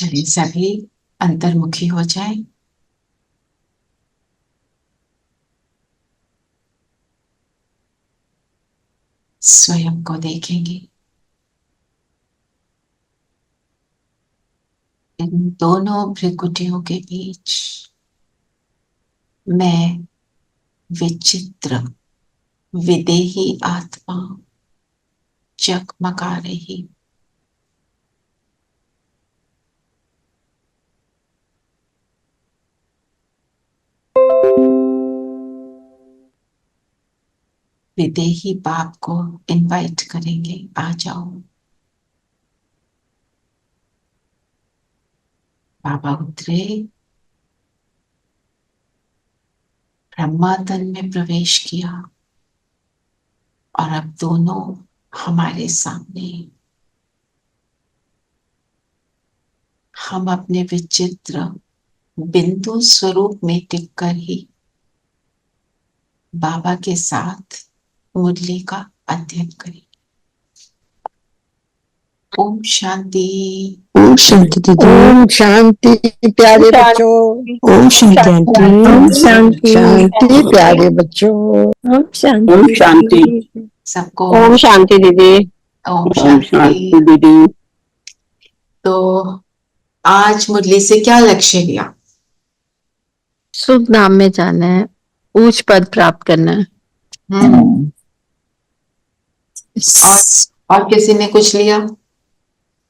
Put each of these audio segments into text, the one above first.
चलिए सभी अंतर्मुखी हो जाएं। स्वयं को देखेंगे। इन दोनों भ्रिकुटियों के बीच मैं विचित्र विदेही आत्मा जगमगा रही। विदेही बाप को इनवाइट करेंगे, आ जाओ। बाबा उतरे, ब्रह्मातन में प्रवेश किया और अब दोनों हमारे सामने। हम अपने विचित्र बिंदु स्वरूप में टिककर ही बाबा के साथ मुरली का अध्ययन करें। ओम शांति। ओम शांति दीदी। ओम शांति प्यारे बच्चों। ओम शांति आंटी। ओम शांति शांति प्यारे बच्चों। ओम शांति। ओम शांति। सबको ओम शांति दीदी। ओम ओम शांति शांति। दीदी। तो आज मुरली से क्या लक्ष्य लिया? सुख धाम में जाना है, उच्च पद प्राप्त करना है। और किसी ने कुछ लिया?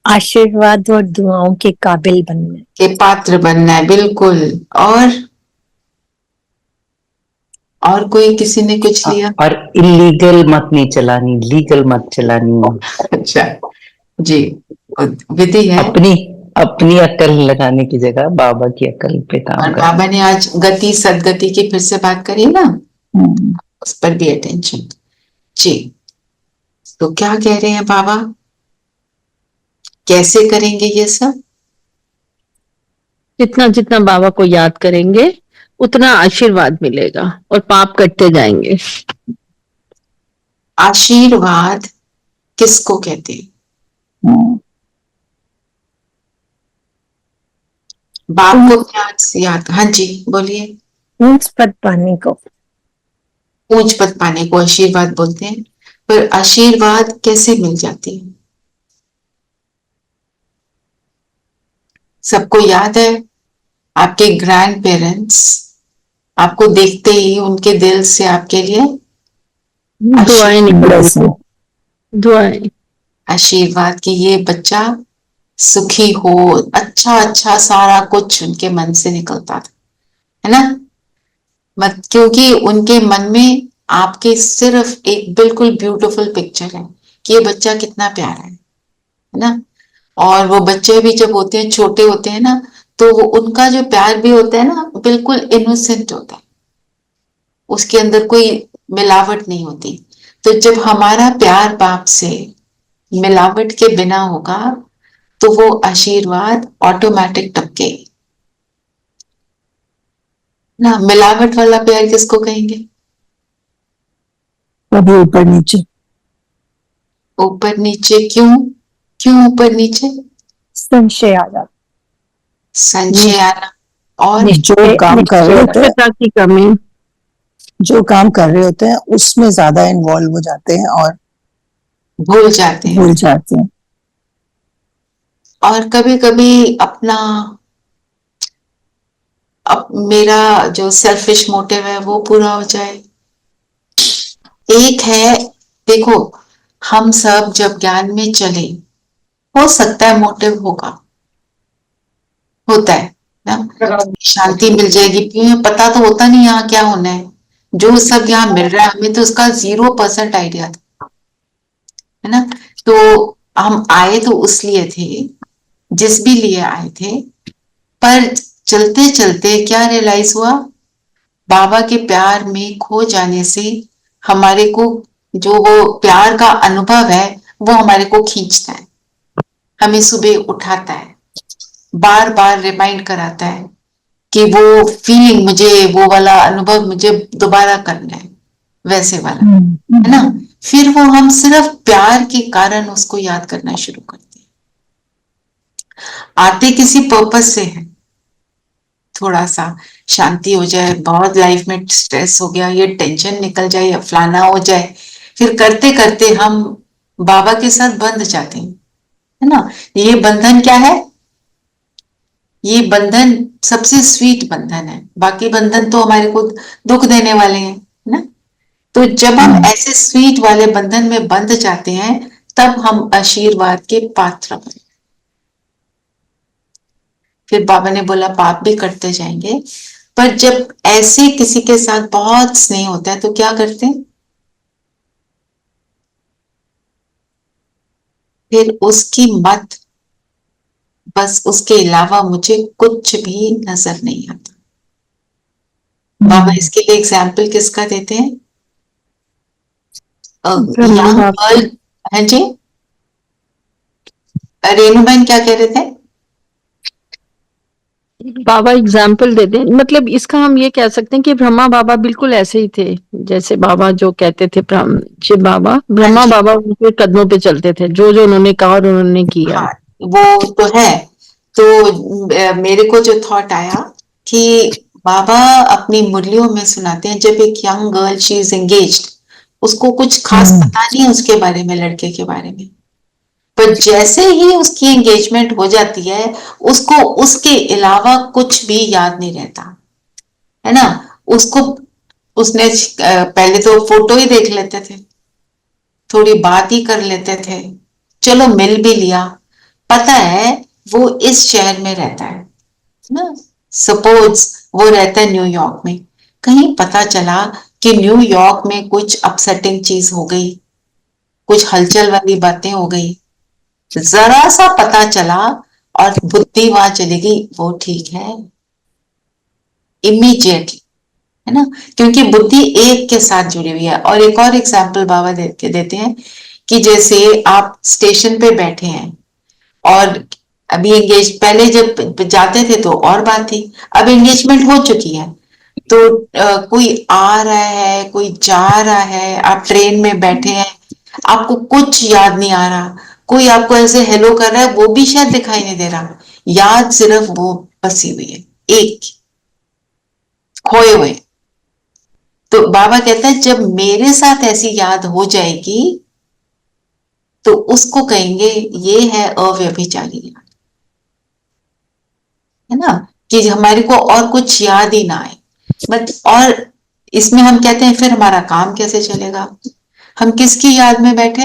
आशीर्वाद और दुआओं के काबिल बनना है। के पात्र बनना है, बिल्कुल। और कोई किसी ने कुछ लिया? और इलीगल मत नहीं चलानी, लीगल मत चलानी। अच्छा जी, विधि है। अपनी अक्ल लगाने की जगह बाबा की अक्ल पे काम और कर। बाबा ने आज गति सदगति की फिर से बात करी ना, उस पर भी अटेंशन जी। तो क्या कह रहे हैं बाबा, कैसे करेंगे ये सब? जितना जितना बाबा को याद करेंगे उतना आशीर्वाद मिलेगा और पाप कटते जाएंगे। आशीर्वाद किसको कहते हैं? बाप को याद। हाँ जी बोलिए। ऊंच पद पाने को। ऊंच पद पाने को आशीर्वाद बोलते हैं। पर आशीर्वाद कैसे मिल जाती है? सबको याद है आपके ग्रैंड पेरेंट्स आपको देखते ही उनके दिल से आपके लिए दुआएं निकलती, दुआएं, आशीर्वाद कि ये बच्चा सुखी हो, अच्छा अच्छा सारा कुछ उनके मन से निकलता था, है ना? मत क्योंकि उनके मन में आपके सिर्फ एक बिल्कुल ब्यूटीफुल पिक्चर है कि ये बच्चा कितना प्यारा है ना? और वो बच्चे भी जब होते हैं, छोटे होते हैं ना, तो वो उनका जो प्यार भी होता है ना, बिल्कुल इनोसेंट होता है, उसके अंदर कोई मिलावट नहीं होती। तो जब हमारा प्यार बाप से मिलावट के बिना होगा तो वो आशीर्वाद ऑटोमेटिक टपके ना। मिलावट वाला प्यार किसको कहेंगे? कभी ऊपर नीचे। ऊपर नीचे क्यों? क्यों ऊपर नीचे? संशय आ जाता, संशय आना। और जो काम कर रहे होते हैं, की कमी, जो काम कर रहे होते हैं उसमें ज्यादा इन्वॉल्व हो जाते हैं और भूल जाते हैं। और कभी कभी अपना मेरा जो सेल्फिश मोटिव है वो पूरा हो जाए। एक है, देखो, हम सब जब ज्ञान में चले, हो सकता है मोटिव होता है ना, शांति मिल जाएगी, क्यों पता तो होता नहीं यहाँ क्या होना है। जो सब यहाँ मिल रहा है हमें तो उसका 0% आइडिया था, है ना? तो हम आए तो उस लिए थे, जिस भी लिए आए थे, पर चलते चलते क्या रियलाइज हुआ, बाबा के प्यार में खो जाने से हमारे को जो वो प्यार का अनुभव है वो हमारे को खींचता है, हमें सुबह उठाता है, बार बार रिमाइंड कराता है कि वो फीलिंग मुझे, वो वाला अनुभव मुझे दोबारा करना है, वैसे वाला, है ना? फिर वो हम सिर्फ प्यार के कारण उसको याद करना शुरू करते हैं। आते किसी पर्पस से है, थोड़ा सा शांति हो जाए, बहुत लाइफ में स्ट्रेस हो गया, ये टेंशन निकल जाए या फलाना हो जाए, फिर करते करते हम बाबा के साथ बंध जाते हैं, है ना। ये बंधन क्या है? ये बंधन सबसे स्वीट बंधन है, बाकी बंधन तो हमारे को दुख देने वाले हैं, है ना। तो जब हम ऐसे स्वीट वाले बंधन में बंध जाते हैं, तब हम आशीर्वाद के पात्र बनते हैं। फिर बाबा ने बोला पाप भी करते जाएंगे, पर जब ऐसे किसी के साथ बहुत स्नेह होता है तो क्या करते हैं? फिर उसकी मत, बस उसके अलावा मुझे कुछ भी नजर नहीं आता। बाबा इसके लिए एग्जाम्पल किसका देते हैं? ब्रह्मा यंग बाबा। गर्ल। हाँ जी, रेणुबेन क्या कह रहे थे? बाबा एग्जाम्पल देते हैं, मतलब इसका हम ये कह सकते हैं कि ब्रह्मा बाबा बिल्कुल ऐसे ही थे, जैसे बाबा जो कहते थे शिव बाबा, ब्रह्मा हाँ जी, बाबा उनके कदमों पे चलते थे, जो जो उन्होंने कहा और उन्होंने किया। हाँ, वो तो है। तो मेरे को जो थॉट आया कि बाबा अपनी मुरलियों में सुनाते हैं, जब एक young girl she is engaged, उसको कुछ खास पता नहीं है उसके बारे में, लड़के के बारे में, पर जैसे ही उसकी एंगेजमेंट हो जाती है, उसको उसके अलावा कुछ भी याद नहीं रहता, है ना। उसको उसने पहले तो फोटो ही देख लेते थे, थोड़ी बात ही कर लेते थे, चलो मिल भी लिया, पता है वो इस शहर में रहता है ना। सपोज वो रहता है न्यूयॉर्क में, कहीं पता चला कि न्यूयॉर्क में कुछ अपसेटिंग चीज हो गई, कुछ हलचल वाली बातें हो गई, जरा सा पता चला और बुद्धि वहां चली गई, वो ठीक है, इमीडिएटली, है ना, क्योंकि बुद्धि एक के साथ जुड़ी हुई है। और एक और एग्जाम्पल बाबा देते हैं कि जैसे आप स्टेशन पे बैठे हैं और अभी एंगेज, पहले जब जाते थे तो और बात थी, अब एंगेजमेंट हो चुकी है, तो कोई आ रहा है, कोई जा रहा है, आप ट्रेन में बैठे हैं, आपको कुछ याद नहीं आ रहा, कोई आपको ऐसे हेलो कर रहा है, वो भी शायद दिखाई नहीं दे रहा, याद सिर्फ वो बसी हुई है, एक खोए हुए। तो बाबा कहता है जब मेरे साथ ऐसी याद हो जाएगी तो उसको कहेंगे ये है अव्यभिचारी याद, है ना, कि हमारे को और कुछ याद ही ना आए। बट और इसमें हम कहते हैं फिर हमारा काम कैसे चलेगा? हम किसकी याद में बैठे?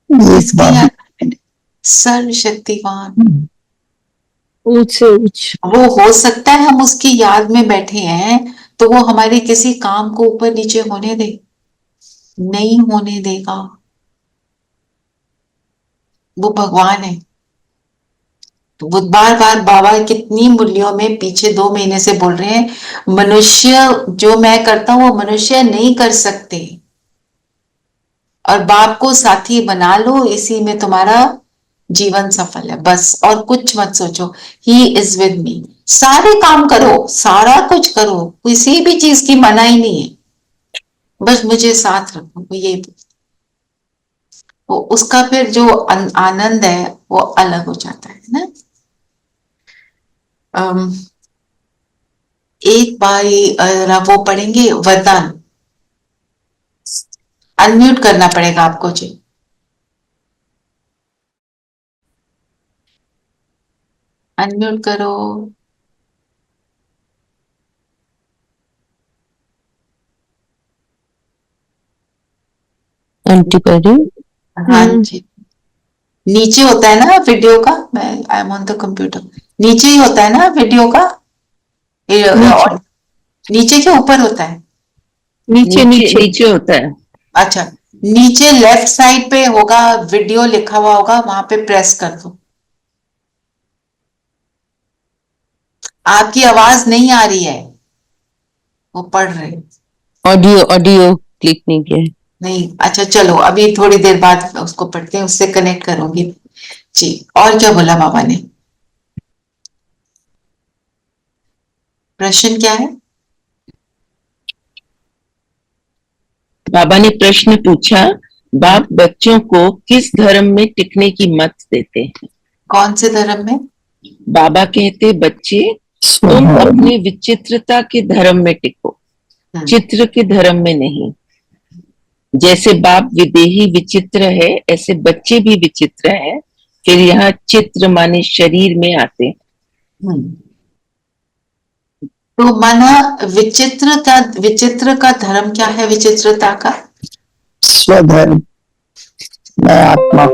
इस किसकी बात याद में बैठे? सर्वशक्तिवान। ऊंच से ऊंच। वो हो सकता है हम उसकी याद में बैठे हैं तो वो हमारे किसी काम को ऊपर नीचे होने दे, नहीं होने देगा, वो भगवान है। तो वो बार बार बाबा कितनी मुरलियों में पीछे 2 महीने से बोल रहे हैं, मनुष्य जो मैं करता हूं वो मनुष्य नहीं कर सकते, और बाप को साथी बना लो, इसी में तुम्हारा जीवन सफल है, बस और कुछ मत सोचो। ही इज विद मी, सारे काम करो, सारा कुछ करो, किसी भी चीज की मनाही नहीं है, बस मुझे साथ रखो, वो यही। वो उसका फिर जो आनंद है वो अलग हो जाता है ना। अम, एक बार वो पढ़ेंगे वरदान, अनम्यूट करना पड़ेगा आपको जी। अनम्यूट करो। आंटी कह रही हूँ। हाँ जी, नीचे होता है ना वीडियो का, मैं I am on the computer, नीचे ही होता है ना वीडियो का, नीचे और नीचे के ऊपर होता है? नीचे नीचे नीचे। नीचे होता है। अच्छा, नीचे लेफ्ट साइड पे होगा, वीडियो लिखा हुआ होगा, वहां पे प्रेस कर दो। आपकी आवाज नहीं आ रही है, वो पढ़ रहे हैं। ऑडियो ऑडियो क्लिक नहीं किया है। नहीं, अच्छा चलो अभी थोड़ी देर बाद उसको पढ़ते हैं, उससे कनेक्ट करूंगी जी। और क्या बोला बाबा ने? प्रश्न क्या है? बाबा ने प्रश्न पूछा बाप बच्चों को किस धर्म में टिकने की मत देते हैं? कौन से धर्म में? बाबा कहते बच्चे तुम स्वधर्म। अपनी विचित्रता के धर्म में टिको, हम्म, चित्र के धर्म में नहीं। जैसे बाप विदेही विचित्र है, ऐसे बच्चे भी विचित्र हैं। फिर यहाँ चित्र माने शरीर में आते हैं। हम्म। तो माना विचित्र का धर्म क्या है? विचित्रता का स्वधर्म, मैं आत्मा।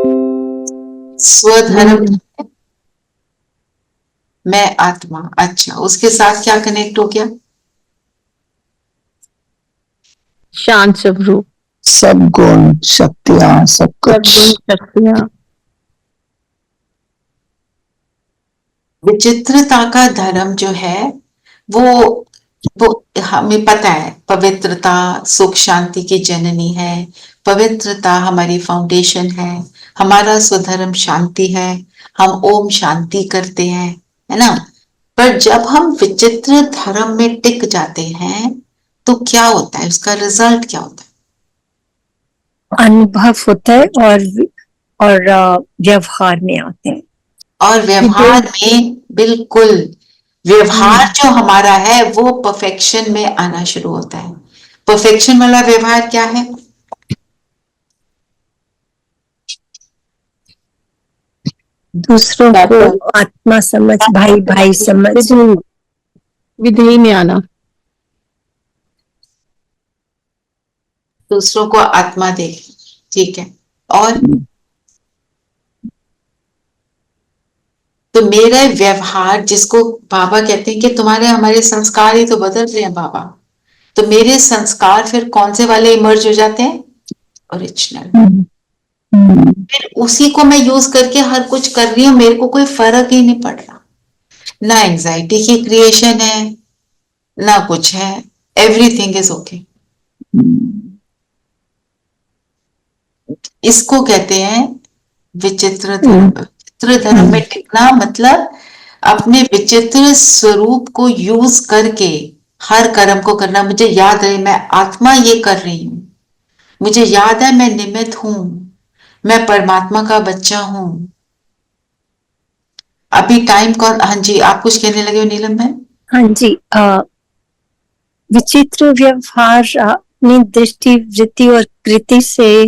स्वधर्म, मैं आत्मा। अच्छा, उसके साथ क्या कनेक्ट हो गया? शांत स्वरूप, सब गुण शक्तियां सब सब कुछ। गुण शक्तियां। विचित्रता का धर्म जो है वो हमें पता है, पवित्रता सुख शांति की जननी है, पवित्रता हमारी फाउंडेशन है, हमारा स्वधर्म शांति है, हम ओम शांति करते हैं, है ना। पर जब हम विचित्र धर्म में टिक जाते हैं तो क्या होता है? उसका रिजल्ट क्या होता है? अनुभव होता है और व्यवहार में आते हैं। और व्यवहार में बिल्कुल, व्यवहार जो हमारा है वो परफेक्शन में आना शुरू होता है। परफेक्शन वाला व्यवहार क्या है? दूसरों को आत्मा समझ, भाई भाई समझ, विधेय में आना। दूसरों को आत्मा देख, ठीक है। और तो मेरा व्यवहार, जिसको बाबा कहते हैं कि तुम्हारे हमारे संस्कार ही तो बदल रहे हैं बाबा, तो मेरे संस्कार फिर कौन से वाले इमर्ज हो जाते हैं? ओरिजिनल। फिर उसी को मैं यूज करके हर कुछ कर रही हूँ, मेरे को कोई फर्क ही नहीं पड़ रहा। ना एंजाइटी की क्रिएशन है, ना कुछ है, एवरीथिंग इज ओके। इसको कहते हैं विचित्र धर्म। विचित्र धर्म में टिकना मतलब अपने विचित्र स्वरूप को यूज करके हर कर्म को करना। मुझे याद रहे मैं आत्मा ये कर रही हूं, मुझे याद है मैं निमित्त हूं, मैं परमात्मा का बच्चा हूं। अभी टाइम कौन? हाँ जी, आप कुछ कहने लगे हो नीलम बहन? हाँ जी। विचित्र व्यवहार अपनी दृष्टि वृत्ति और कृति से,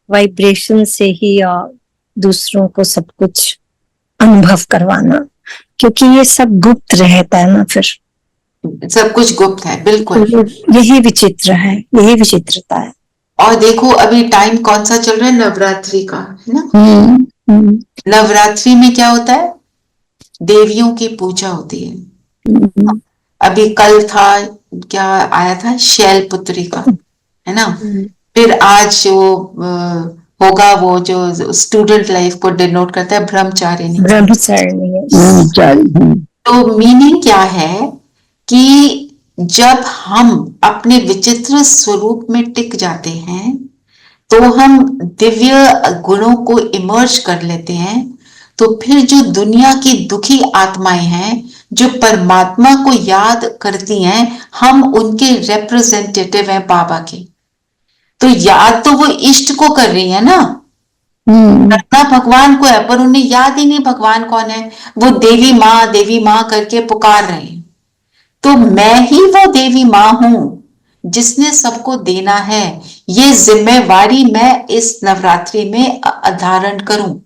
वाइब्रेशन से ही दूसरों को सब कुछ अनुभव करवाना, क्योंकि ये सब गुप्त रहता है ना। फिर सब कुछ गुप्त है, बिल्कुल। यही विचित्र है, यही विचित्रता है। और देखो अभी टाइम कौन सा चल रहा है? नवरात्रि का, है ना। नवरात्रि में क्या होता है? देवियों की पूजा होती है। अभी कल था, क्या आया था? शैलपुत्री का, है ना। फिर आज जो होगा वो जो स्टूडेंट लाइफ को डिनोट करता है, ब्रह्मचारिणी। ब्रह्मचारिणी। तो मीनिंग क्या है कि जब हम अपने विचित्र स्वरूप में टिक जाते हैं तो हम दिव्य गुणों को इमर्ज कर लेते हैं। तो फिर जो दुनिया की दुखी आत्माएं हैं जो परमात्मा को याद करती हैं, हम उनके रिप्रेजेंटेटिव हैं बाबा के। तो याद तो वो इष्ट को कर रही है ना, करना भगवान को है, पर उन्हें याद ही नहीं भगवान कौन है। वो देवी माँ करके पुकार रहे हैं। तो मैं ही वो देवी माँ हूं जिसने सबको देना है। ये जिम्मेवारी मैं इस नवरात्रि में धारण करूं।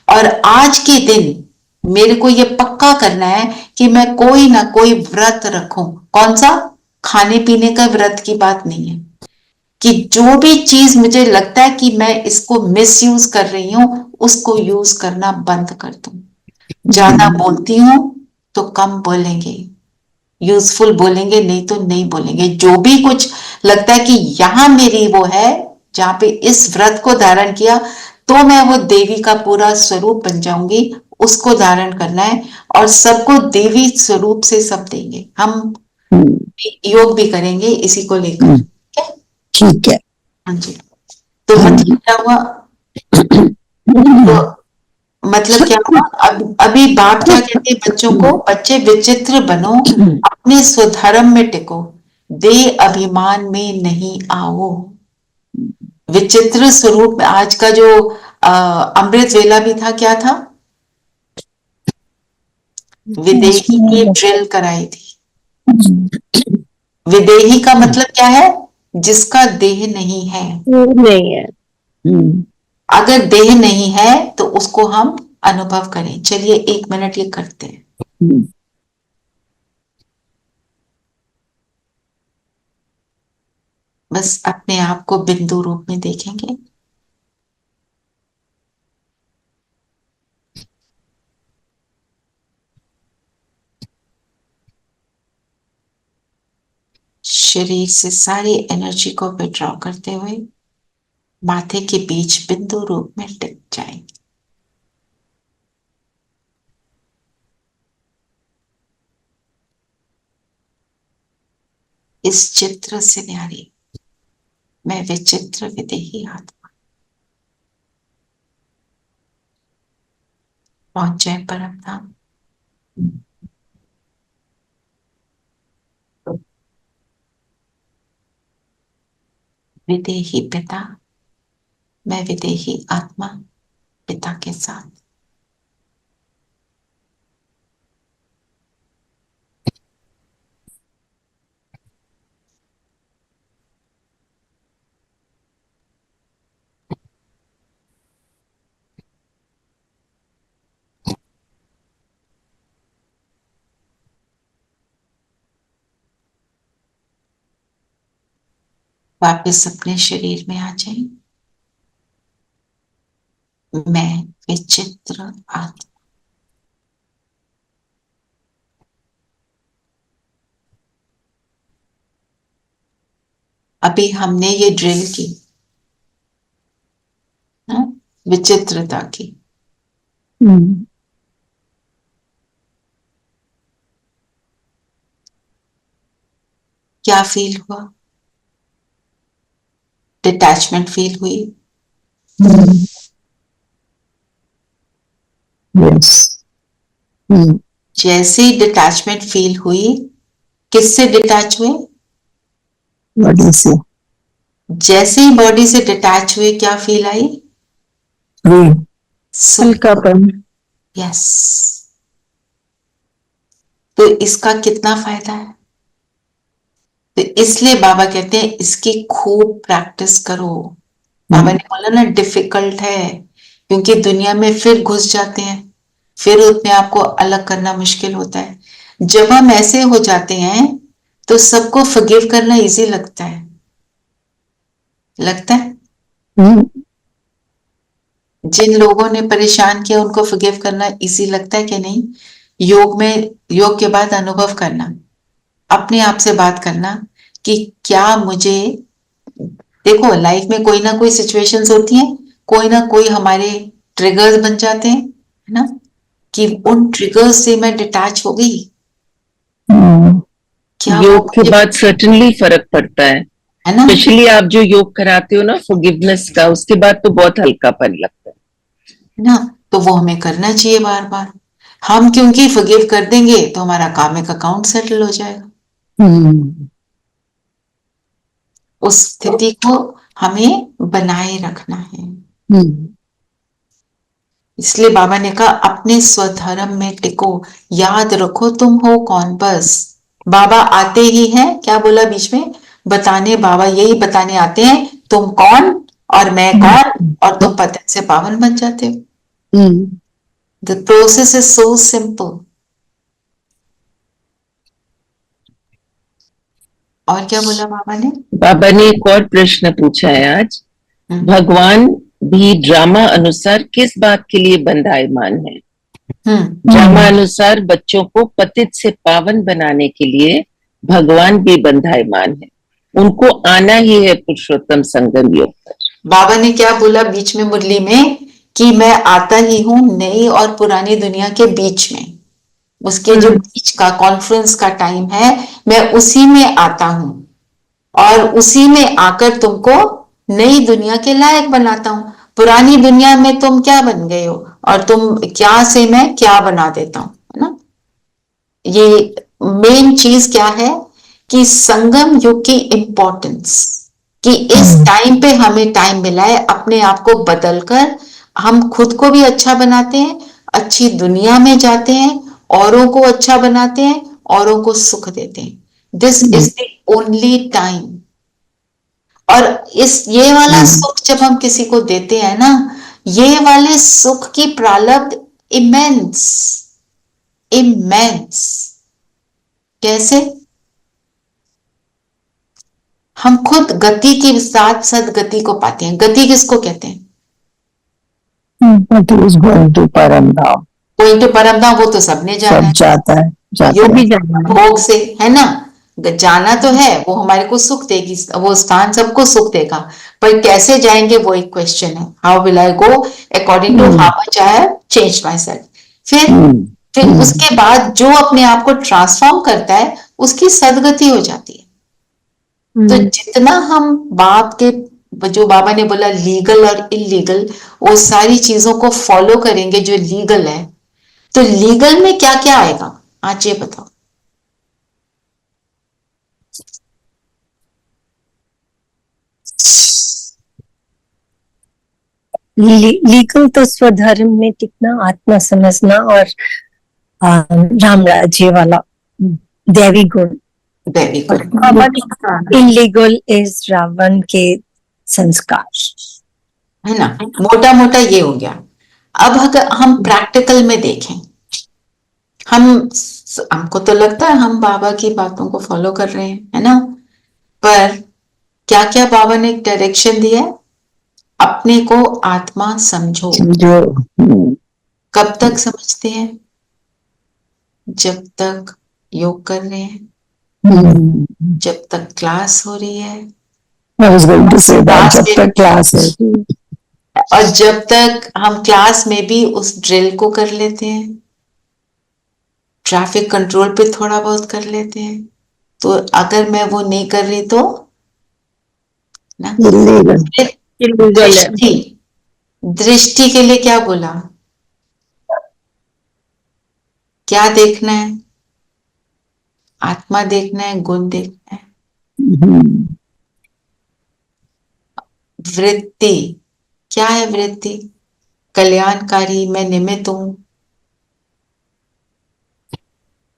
और आज के दिन मेरे को ये पक्का करना है कि मैं कोई ना कोई व्रत रखूं। कौन सा? खाने पीने का व्रत की बात नहीं है, कि जो भी चीज मुझे लगता है कि मैं इसको मिस यूज कर रही हूं, उसको यूज करना बंद कर दूं। ज्यादा बोलती हूं तो कम बोलेंगे, यूजफुल बोलेंगे, नहीं तो नहीं बोलेंगे। जो भी कुछ लगता है कि यहां मेरी वो है, जहां पे इस व्रत को धारण किया तो मैं वो देवी का पूरा स्वरूप बन जाऊंगी, उसको धारण करना है। और सबको देवी स्वरूप से सब देंगे। हम योग भी करेंगे इसी को लेकर, ठीक है। हाँ जी। तो मतलब क्या हुआ? तो मतलब क्या हुआ? अभी बाप क्या कहते हैं बच्चों को? बच्चे विचित्र बनो, अपने स्वधर्म में टिको, दे अभिमान में नहीं आओ। विचित्र स्वरूप में आज का जो अमृत वेला भी था, क्या था? विदेही की ड्रिल कराई थी। विदेही का मतलब क्या है? जिसका देह नहीं है। नहीं है। अगर देह नहीं है तो उसको हम अनुभव करें। चलिए 1 मिनट ये करते हैं। बस अपने आप को बिंदु रूप में देखेंगे। शरीर से सारी एनर्जी को विड्रॉ करते हुए माथे के बीच बिंदु रूप में टिक जाएंगे। इस चित्र से न्यारी मैं विचित्र विदेही आत्मा पहुंच जाए परम धाम। विदेही पिता, मैं विदेही आत्मा पिता के साथ। वापस अपने शरीर में आ जाए। मैं विचित्र आत्मा, अभी हमने ये ड्रिल की ना, विचित्रता की। क्या फील हुआ? डिटैचमेंट फील हुई? यस। जैसे ही डिटैचमेंट फील हुई, किससे डिटैच हुए? बॉडी से। जैसे ही बॉडी से डिटैच हुए, क्या फील आई? हल्कापन। यस। तो इसका कितना फायदा है? तो इसलिए बाबा कहते हैं इसकी खूब प्रैक्टिस करो। बाबा ने बोला ना डिफिकल्ट है, क्योंकि दुनिया में फिर घुस जाते हैं, फिर अपने आप को अलग करना मुश्किल होता है। जब हम ऐसे हो जाते हैं तो सबको फॉरगिव करना इजी लगता है। लगता है जिन लोगों ने परेशान किया उनको फॉरगिव करना इजी लगता है कि नहीं? योग के बाद अनुभव करना, अपने आप से बात करना कि क्या मुझे, देखो लाइफ में कोई ना कोई सिचुएशंस होती हैं, कोई ना कोई हमारे ट्रिगर्स बन जाते हैं, है ना, कि उन ट्रिगर्स से मैं डिटैच हो गई। क्या योग के बाद सर्टेनली फर्क पड़ता है ना? स्पेशली आप जो योग कराते हो ना फॉरगिवनेस का, उसके बाद तो बहुत हल्कापन लगता है ना, तो वो हमें करना चाहिए बार बार। हम क्योंकि फॉरगिव कर देंगे तो हमारा कार्मिक अकाउंट सेटल हो जाएगा। उस स्थिति को हमें बनाए रखना है। इसलिए बाबा ने कहा अपने स्वधर्म में टिको, याद रखो तुम हो कौन। बस बाबा आते ही हैं, क्या बोला बीच में, बताने, बाबा यही बताने आते हैं तुम कौन और मैं कौन, और तुम पतन से पावन बन जाते हो। The process is so simple. और क्या बोला बाबा ने? बाबा ने एक और प्रश्न पूछा है आज, भगवान भी ड्रामा अनुसार किस बात के लिए बंधायमान है? ड्रामा अनुसार बच्चों को पतित से पावन बनाने के लिए भगवान भी बंधायमान है, उनको आना ही है पुरुषोत्तम संगम योग पर। बाबा ने क्या बोला बीच में मुरली में कि मैं आता ही हूं नई और पुरानी दुनिया के बीच में, उसके जो बीच का कॉन्फ्रेंस का टाइम है, मैं उसी में आता हूं और उसी में आकर तुमको नई दुनिया के लायक बनाता हूं। पुरानी दुनिया में तुम क्या बन गए हो और तुम क्या से मैं क्या बना देता हूं, है ना। ये मेन चीज क्या है कि संगम युग की इंपॉर्टेंस, कि इस टाइम पे हमें टाइम मिला है अपने आप को बदलकर हम खुद को भी अच्छा बनाते हैं, अच्छी दुनिया में जाते हैं, औरों को अच्छा बनाते हैं, औरों को सुख देते हैं. This is the only time. और ये वाला सुख जब हम किसी को देते हैं ना, ये वाले सुख की प्रारब्ध इमेंस. इमेंस कैसे? हम खुद गति के साथ साथ गति को पाते हैं. गति किसको कहते हैं? But he is going to Paramdham. Going to Paramdham वो तो सबने जाना सब है. जाता है, जाता योग है. भोग से, है ना. जाना तो है, वो हमारे को सुख देगी, वो स्थान सबको सुख देगा, पर कैसे जाएंगे वो एक क्वेश्चन है. How will I go according to how much I have changed myself. फिर उसके बाद जो अपने आप को ट्रांसफॉर्म करता है उसकी सदगति हो जाती है. तो जितना हम बाप के, जो बाबा ने बोला लीगल और इलीगल, वो सारी चीजों को फॉलो करेंगे जो लीगल है, तो लीगल में क्या क्या आएगा आज ये बताओ. लीगल तो स्वधर्म में टिकना, आत्मा समझना और राम राज्य वाला दैवी गुण. दैवी गुण. इलीगल इज रावण के संस्कार, है ना. मोटा मोटा ये हो गया. अब अगर हम प्रैक्टिकल में देखें, हमको तो लगता है हम बाबा की बातों को फॉलो कर रहे हैं, है ना. पर क्या क्या बाबा ने डायरेक्शन दिया है? अपने को आत्मा समझो. कब तक समझते हैं? जब तक योग कर रहे हैं, जब तक क्लास हो रही है, जब तक क्लास है, और जब तक हम क्लास में भी उस ड्रिल को कर लेते हैं, ट्रैफिक कंट्रोल पे थोड़ा बहुत कर लेते हैं. तो अगर मैं वो नहीं कर रही तो ना, दृष्टि. दृष्टि के लिए क्या बोला? क्या देखना है? आत्मा देखना है, गुण देखना है. वृत्ति क्या है? वृत्ति कल्याणकारी, मैं निमित्त हूं,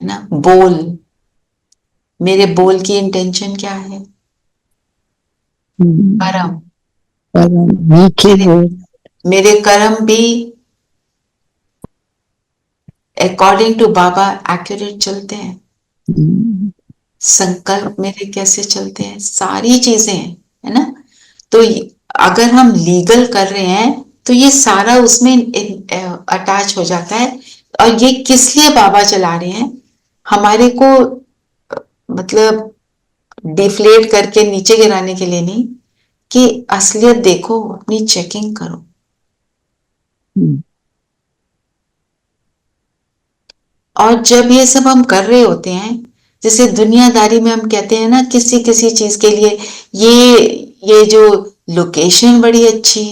ना. बोल, मेरे बोल की इंटेंशन क्या है? कर्म. मेरे कर्म भी अकॉर्डिंग टू बाबा एक्यूरेट चलते हैं. संकल्प मेरे कैसे चलते हैं? सारी चीजें हैं, है ना. तो अगर हम लीगल कर रहे हैं तो ये सारा उसमें अटैच हो जाता है. और ये किस लिए बाबा चला रहे हैं? हमारे को मतलब डिफ्लेट करके नीचे गिराने के लिए नहीं, कि असलियत देखो, अपनी चेकिंग करो. और जब ये सब हम कर रहे होते हैं, जैसे दुनियादारी में हम कहते हैं ना, किसी किसी चीज के लिए ये जो लोकेशन बड़ी अच्छी,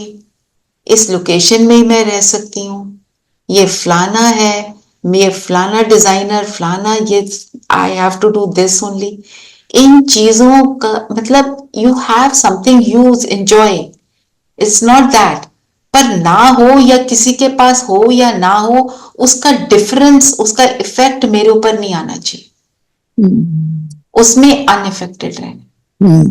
इस लोकेशन में ही मैं रह सकती हूँ, ये फलाना है, ये फलाना डिजाइनर, फलाना, ये I have to do this only. इन चीजों का मतलब you have something you enjoy. It's not that. पर ना हो या किसी के पास हो या ना हो, उसका डिफरेंस, उसका इफेक्ट मेरे ऊपर नहीं आना चाहिए. उसमें अनइफेक्टेड रहना.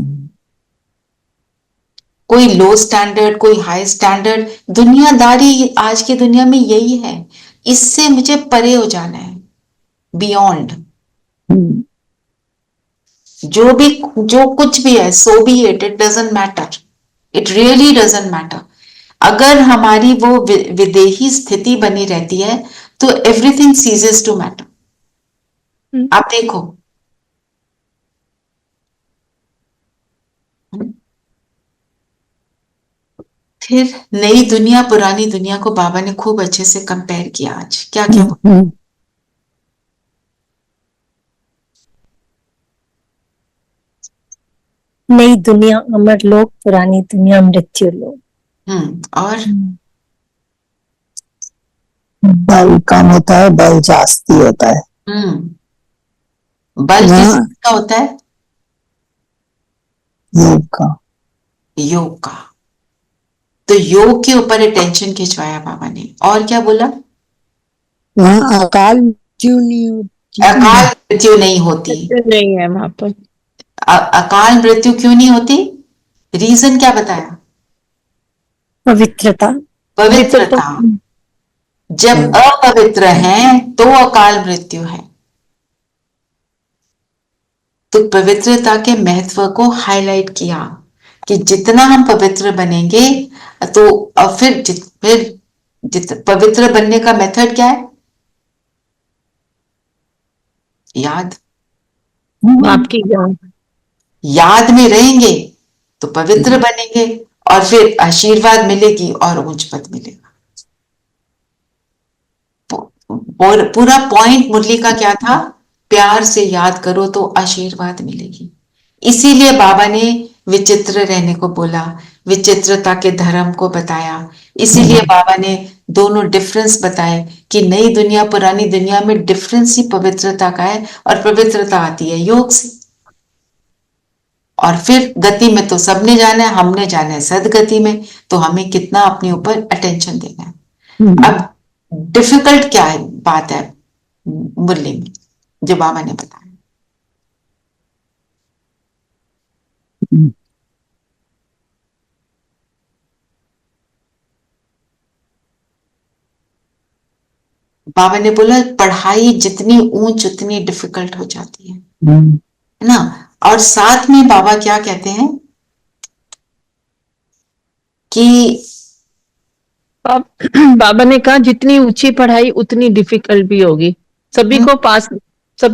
कोई लो स्टैंडर्ड, कोई हाई स्टैंडर्ड, दुनियादारी आज की दुनिया में यही है. इससे मुझे परे हो जाना है, बियॉन्ड. जो कुछ भी है, so be it. It doesn't matter. It really doesn't matter. अगर हमारी वो विदेही स्थिति बनी रहती है तो एवरीथिंग सीजेस टू मैटर. आप देखो, फिर नई दुनिया पुरानी दुनिया को बाबा ने खूब अच्छे से कंपेयर किया. आज क्या क्या नई दुनिया अमर लोक, पुरानी दुनिया मृत्यु लोक. और बल कम होता है, बल जास्ती होता है. बल किसका होता है? योग का. योग का। तो योग के ऊपर अटेंशन खिंचवाया बाबा ने। और क्या बोला? वहाँ अकाल मृत्यु नहीं होती। अकाल मृत्यु नहीं होती। नहीं है वहां पर। अकाल मृत्यु क्यों नहीं होती? रीजन क्या बताया? पवित्रता। पवित्रता। जब अपवित्र हैं तो अकाल मृत्यु है। तो पवित्रता के महत्व को हाईलाइट किया कि जितना हम पवित्र बनेंगे तो फिर पवित्र बनने का मेथड क्या है? याद। आपकी ज्ञान। याद में रहेंगे तो पवित्र बनेंगे और फिर आशीर्वाद मिलेगी और उच्च पद मिलेगा। पूरा पॉइंट मुरली का क्या था? प्यार से याद करो तो आशीर्वाद मिलेगी। इसीलिए बाबा ने विचित्र रहने को बोला, विचित्रता के धर्म को बताया। इसीलिए बाबा ने दोनों डिफरेंस बताए कि नई दुनिया पुरानी दुनिया में डिफरेंस ही पवित्रता का है, और पवित्रता आती है योग से। और फिर गति में तो सबने जाना है, हमने जाना है सदगति में। तो हमें कितना अपने ऊपर अटेंशन देना है। अब डिफिकल्ट क्या है बात है मुरली में जो बाबा ने बताया? बाबा ने बोला पढ़ाई जितनी ऊंच उतनी डिफिकल्ट हो जाती है ना। और साथ में बाबा क्या कहते हैं कि बाबा ने कहा जितनी ऊंची पढ़ाई उतनी डिफिकल्ट भी होगी। सभी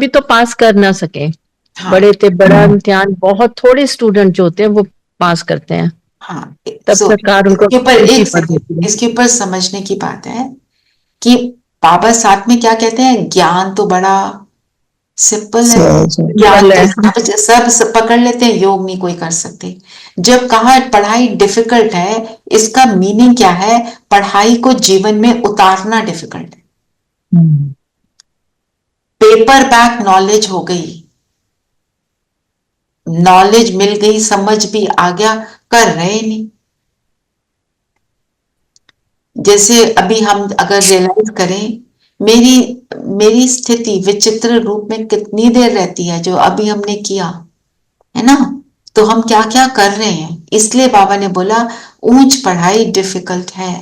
तो पास कर ना सके। हाँ, बड़े से बड़ा इम्तिहान बहुत थोड़े स्टूडेंट जो होते हैं वो पास करते हैं। हाँ। तब सो सरकार उनको इसके ऊपर ऊंची एक पद सेकंड, देती है। इसके ऊपर समझने की बात है कि बाबा साथ में क्या कहते हैं, ज्ञान तो बड़ा सिंपल है, ज्ञान तो सब पकड़ लेते हैं, योग नहीं कोई कर सकते। जब कहा पढ़ाई डिफिकल्ट है, इसका मीनिंग क्या है? पढ़ाई को जीवन में उतारना डिफिकल्ट है। पेपर बैक नॉलेज हो गई, नॉलेज मिल गई, समझ भी आ गया, कर रहे नहीं। जैसे अभी हम अगर रियलाइज करें, मेरी मेरी स्थिति विचित्र रूप में कितनी देर रहती है जो अभी हमने किया है ना। तो हम क्या क्या कर रहे हैं। इसलिए बाबा ने बोला ऊंच पढ़ाई डिफिकल्ट है,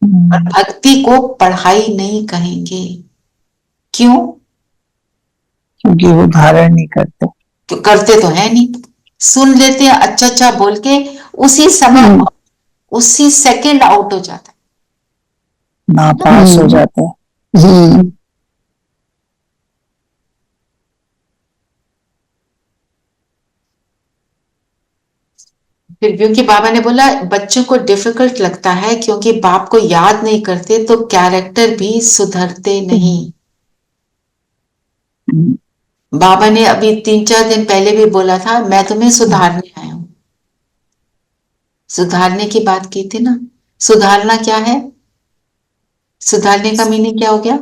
और भक्ति को पढ़ाई नहीं कहेंगे। क्यों? क्योंकि वो धारण नहीं करते। क्यों? करते तो है नहीं, सुन लेते हैं अच्छा अच्छा बोल के, उसी समय उसी सेकंड आउट हो जाता है, नापास हो जाते हैं। फिर क्योंकि बाबा ने बोला बच्चों को डिफिकल्ट लगता है क्योंकि बाप को याद नहीं करते तो कैरेक्टर भी सुधरते नहीं। बाबा ने अभी 3-4 दिन पहले भी बोला था मैं तुम्हें सुधारने आया हूं। सुधारने की बात की थी ना। सुधारना क्या है? सुधारने का मीनिंग क्या हो गया?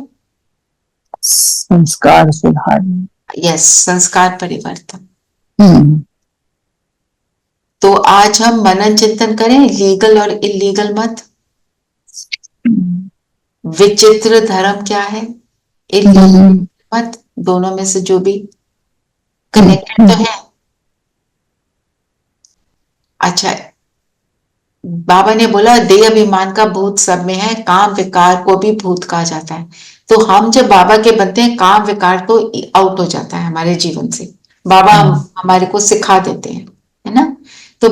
संस्कार सुधारना। यस, संस्कार परिवर्तन। तो आज हम मनन चिंतन करें, लीगल और इलीगल मत। विचित्र धर्म क्या है, इलीगल मत, दोनों में से जो भी कनेक्टेड तो है। अच्छा, बाबा ने बोला देह अभिमान का भूत सब में है, काम विकार को भी भूत कहा जाता है। तो हम जब बाबा के बनते हैं काम विकार तो आउट हो जाता है हमारे जीवन से। बाबा हमारे को सिखा देते हैं, है ना। तो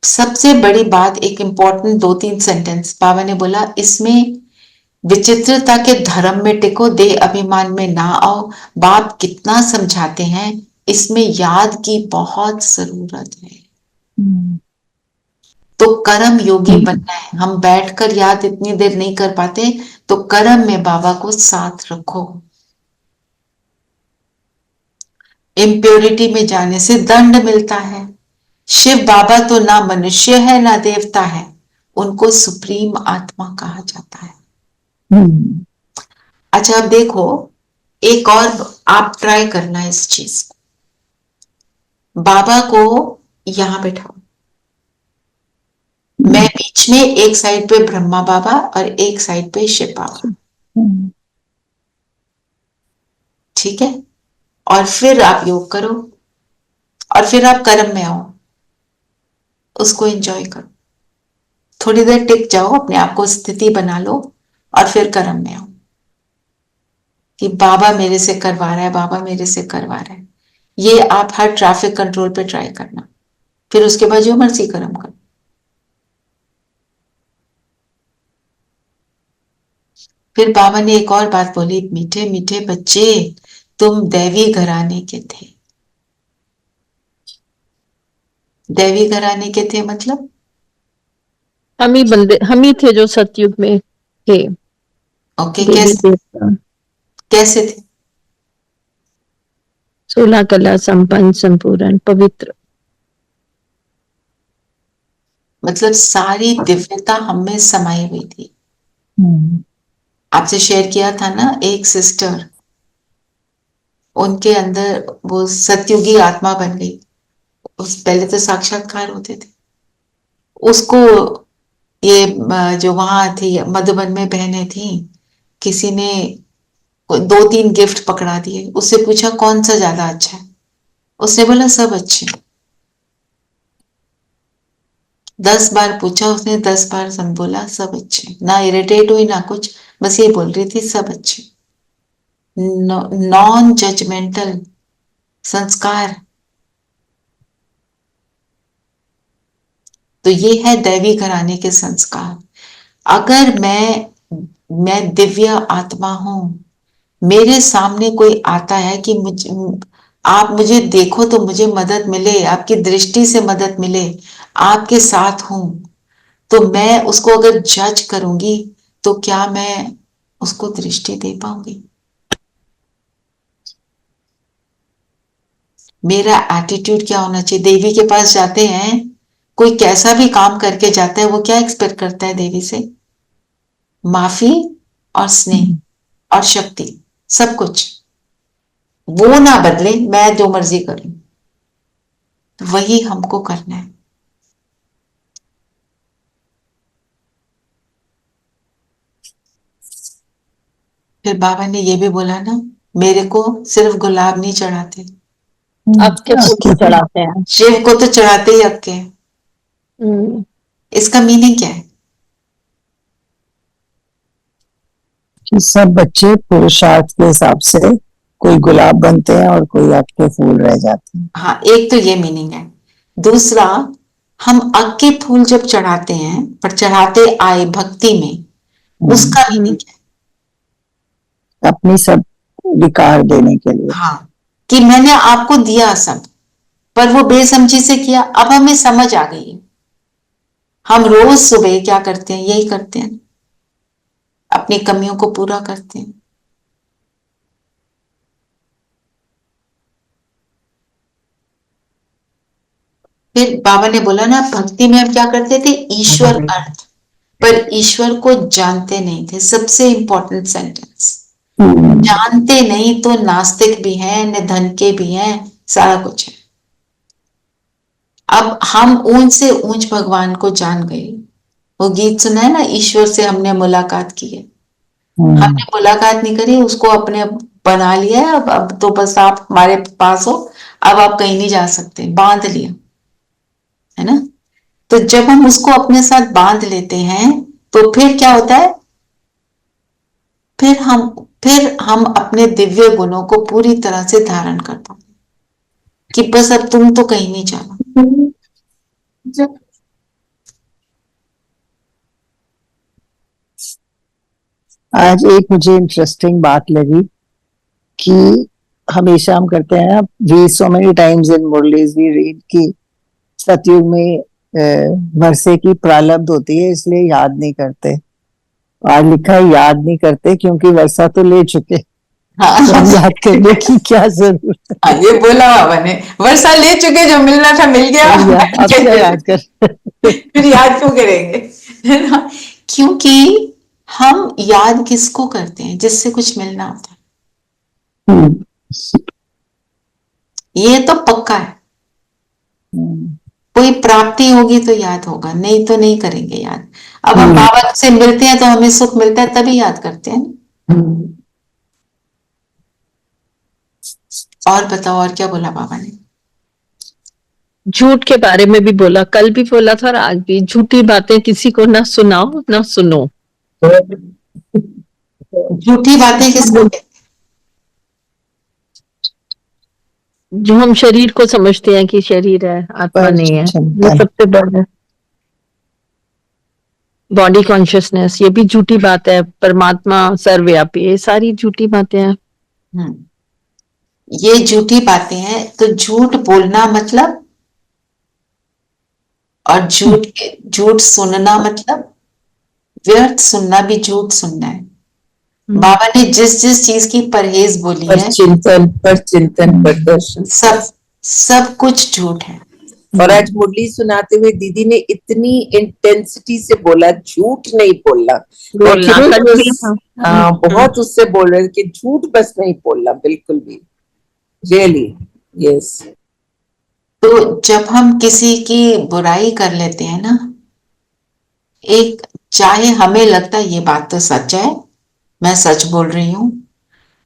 सबसे बड़ी बात, एक इंपॉर्टेंट 2-3 सेंटेंस बाबा ने बोला, इसमें विचित्रता के धर्म में टिको, देह अभिमान में ना आओ। बाप कितना समझाते हैं, इसमें याद की बहुत जरूरत है। तो कर्म योगी बनना है। हम बैठकर याद इतनी देर नहीं कर पाते, तो कर्म में बाबा को साथ रखो। इम्प्योरिटी में जाने से दंड मिलता है। शिव बाबा तो ना मनुष्य है ना देवता है, उनको सुप्रीम आत्मा कहा जाता है। अच्छा, अब देखो एक और आप ट्राई करना इस चीज को। बाबा को यहां बैठाओ, बीच में एक साइड पे ब्रह्मा बाबा और एक साइड पे शिव बाबा, ठीक है। और फिर आप योग करो और फिर आप कर्म में आओ, उसको एंजॉय करो, थोड़ी देर टिक जाओ, अपने आप को स्थिति बना लो और फिर कर्म में आओ कि बाबा मेरे से करवा रहा है, बाबा मेरे से करवा रहा है। ये आप हर ट्रैफिक कंट्रोल पे ट्राई करना, फिर उसके बाद जो मर्जी कर्म करो। फिर बाबा ने एक और बात बोली, मीठे मीठे बच्चे तुम दैवी घराने के थे। दैवी घराने के थे मतलब हम ही थे जो सतयुग में थे। ओके, देवी कैसे देवता कैसे थे? 16 कला संपन्न संपूर्ण पवित्र। मतलब सारी दिव्यता हम में समाई हुई थी। आपसे शेयर किया था ना, एक सिस्टर, उनके अंदर वो सतयुगी आत्मा बन गई। उस पहले तो साक्षात्कार होते थे, उसको ये जो वहां थी मधुबन में बहनें थी, किसी ने 2-3 गिफ्ट पकड़ा दिए, उससे पूछा कौन सा ज्यादा अच्छा है, उसने बोला सब अच्छे। 10 बार पूछा उसने, 10 बार सब बोला सब अच्छे, ना इरिटेट हुई ना कुछ, बस ये बोल रही थी सब अच्छे। नॉन जजमेंटल संस्कार। तो ये है दैवी घराने के संस्कार। अगर मैं दिव्य आत्मा हूं, मेरे सामने कोई आता है कि आप मुझे देखो तो मुझे मदद मिले, आपकी दृष्टि से मदद मिले, आपके साथ हूं, तो मैं उसको अगर जज करूंगी तो क्या मैं उसको दृष्टि दे पाऊंगी? मेरा एटीट्यूड क्या होना चाहिए? देवी के पास जाते हैं, कोई कैसा भी काम करके जाता है, वो क्या एक्सपेक्ट करता है देवी से? माफी और स्नेह और शक्ति, सब कुछ। वो ना बदले, मैं जो मर्जी करूं, तो वही हमको करना है। फिर बाबा ने ये भी बोला ना, मेरे को सिर्फ गुलाब नहीं चढ़ाते, अब के फूल चढ़ाते हैं। शिव को तो चढ़ाते ही अक्के हैं। इसका मीनिंग क्या है? कि सब बच्चे पुरुषार्थ के हिसाब से कोई गुलाब बनते हैं और कोई आपके फूल रह जाते हैं। हाँ, एक तो ये मीनिंग है। दूसरा, हम अक्के फूल जब चढ़ाते हैं, पर चढ़ाते आए भक्ति में, उसका मीनिंग क्या है? अपनी सब विकार देने के लिए। हाँ, कि मैंने आपको दिया सब, पर वो बेसमझी से किया। अब हमें समझ आ गई है। हम रोज सुबह क्या करते हैं? यही करते हैं, अपनी कमियों को पूरा करते हैं। फिर बाबा ने बोला ना, भक्ति में हम क्या करते थे? ईश्वर अर्थ, पर ईश्वर को जानते नहीं थे। सबसे इंपॉर्टेंट सेंटेंस, जानते नहीं तो नास्तिक भी हैं, निधन के भी हैं, सारा कुछ है। अब हम ऊंच से ऊंच भगवान को जान गए। वो गीत सुना है ना, ईश्वर से हमने मुलाकात की है। हमने मुलाकात नहीं करी, उसको अपने बना लिया है। अब तो बस आप हमारे पास हो, अब आप कहीं नहीं जा सकते, बांध लिया है ना। तो जब हम उसको अपने साथ बांध लेते हैं, तो फिर क्या होता है? फिर हम अपने दिव्य गुणों को पूरी तरह से धारण कर पाते कि बस अब तुम तो कहीं नहीं जाना। आज एक मुझे इंटरेस्टिंग बात लगी कि हमेशा हम करते हैं, we so many times in Murlis we read कि सतयुग में वर्षे की प्रारब्ध होती है, इसलिए याद नहीं करते। आज लिखा है याद नहीं करते क्योंकि वर्षा तो ले चुके, तो हम याद करने की क्या जरूरत है? ये बोला बाबा ने, वर्षा ले चुके, जो मिलना था मिल गया, अब क्या याद कर फिर याद क्यों करेंगे, है ना? क्योंकि हम याद किसको करते हैं? जिससे कुछ मिलना होता है। ये तो पक्का है। कोई प्राप्ति होगी तो याद होगा, नहीं तो नहीं करेंगे याद। अब हम बाबा से मिलते हैं तो हमें सुख मिलता है तभी याद करते हैं ना। और बताओ और क्या बोला बाबा ने? झूठ के बारे में भी बोला, कल भी बोला था और आज भी। झूठी बातें किसी को ना सुनाओ ना सुनो। झूठी बातें किसको कहते हैं? जो हम शरीर को समझते हैं कि शरीर है, आत्मा नहीं है, ये सबसे बड़ा बॉडी कॉन्शियसनेस, ये भी झूठी बात है। परमात्मा सर्वव्यापी, ये सारी झूठी बातें हैं। ये झूठी बातें हैं। तो झूठ बोलना मतलब, और झूठ सुनना मतलब, व्यर्थ सुनना भी झूठ सुनना है। बाबा ने जिस जिस चीज की परहेज बोली है, पर चिंतन पर दर्शन, सब कुछ झूठ है। और आज मुरली सुनाते हुए दीदी ने इतनी इंटेंसिटी से बोला, झूठ नहीं बोलना। बहुत उससे बोल रहे कि झूठ बस नहीं बोलना, बिल्कुल भी। Really yes. तो जब हम किसी की बुराई कर लेते हैं ना, एक चाहे हमें लगता है ये बात तो सच है, मैं सच बोल रही हूं,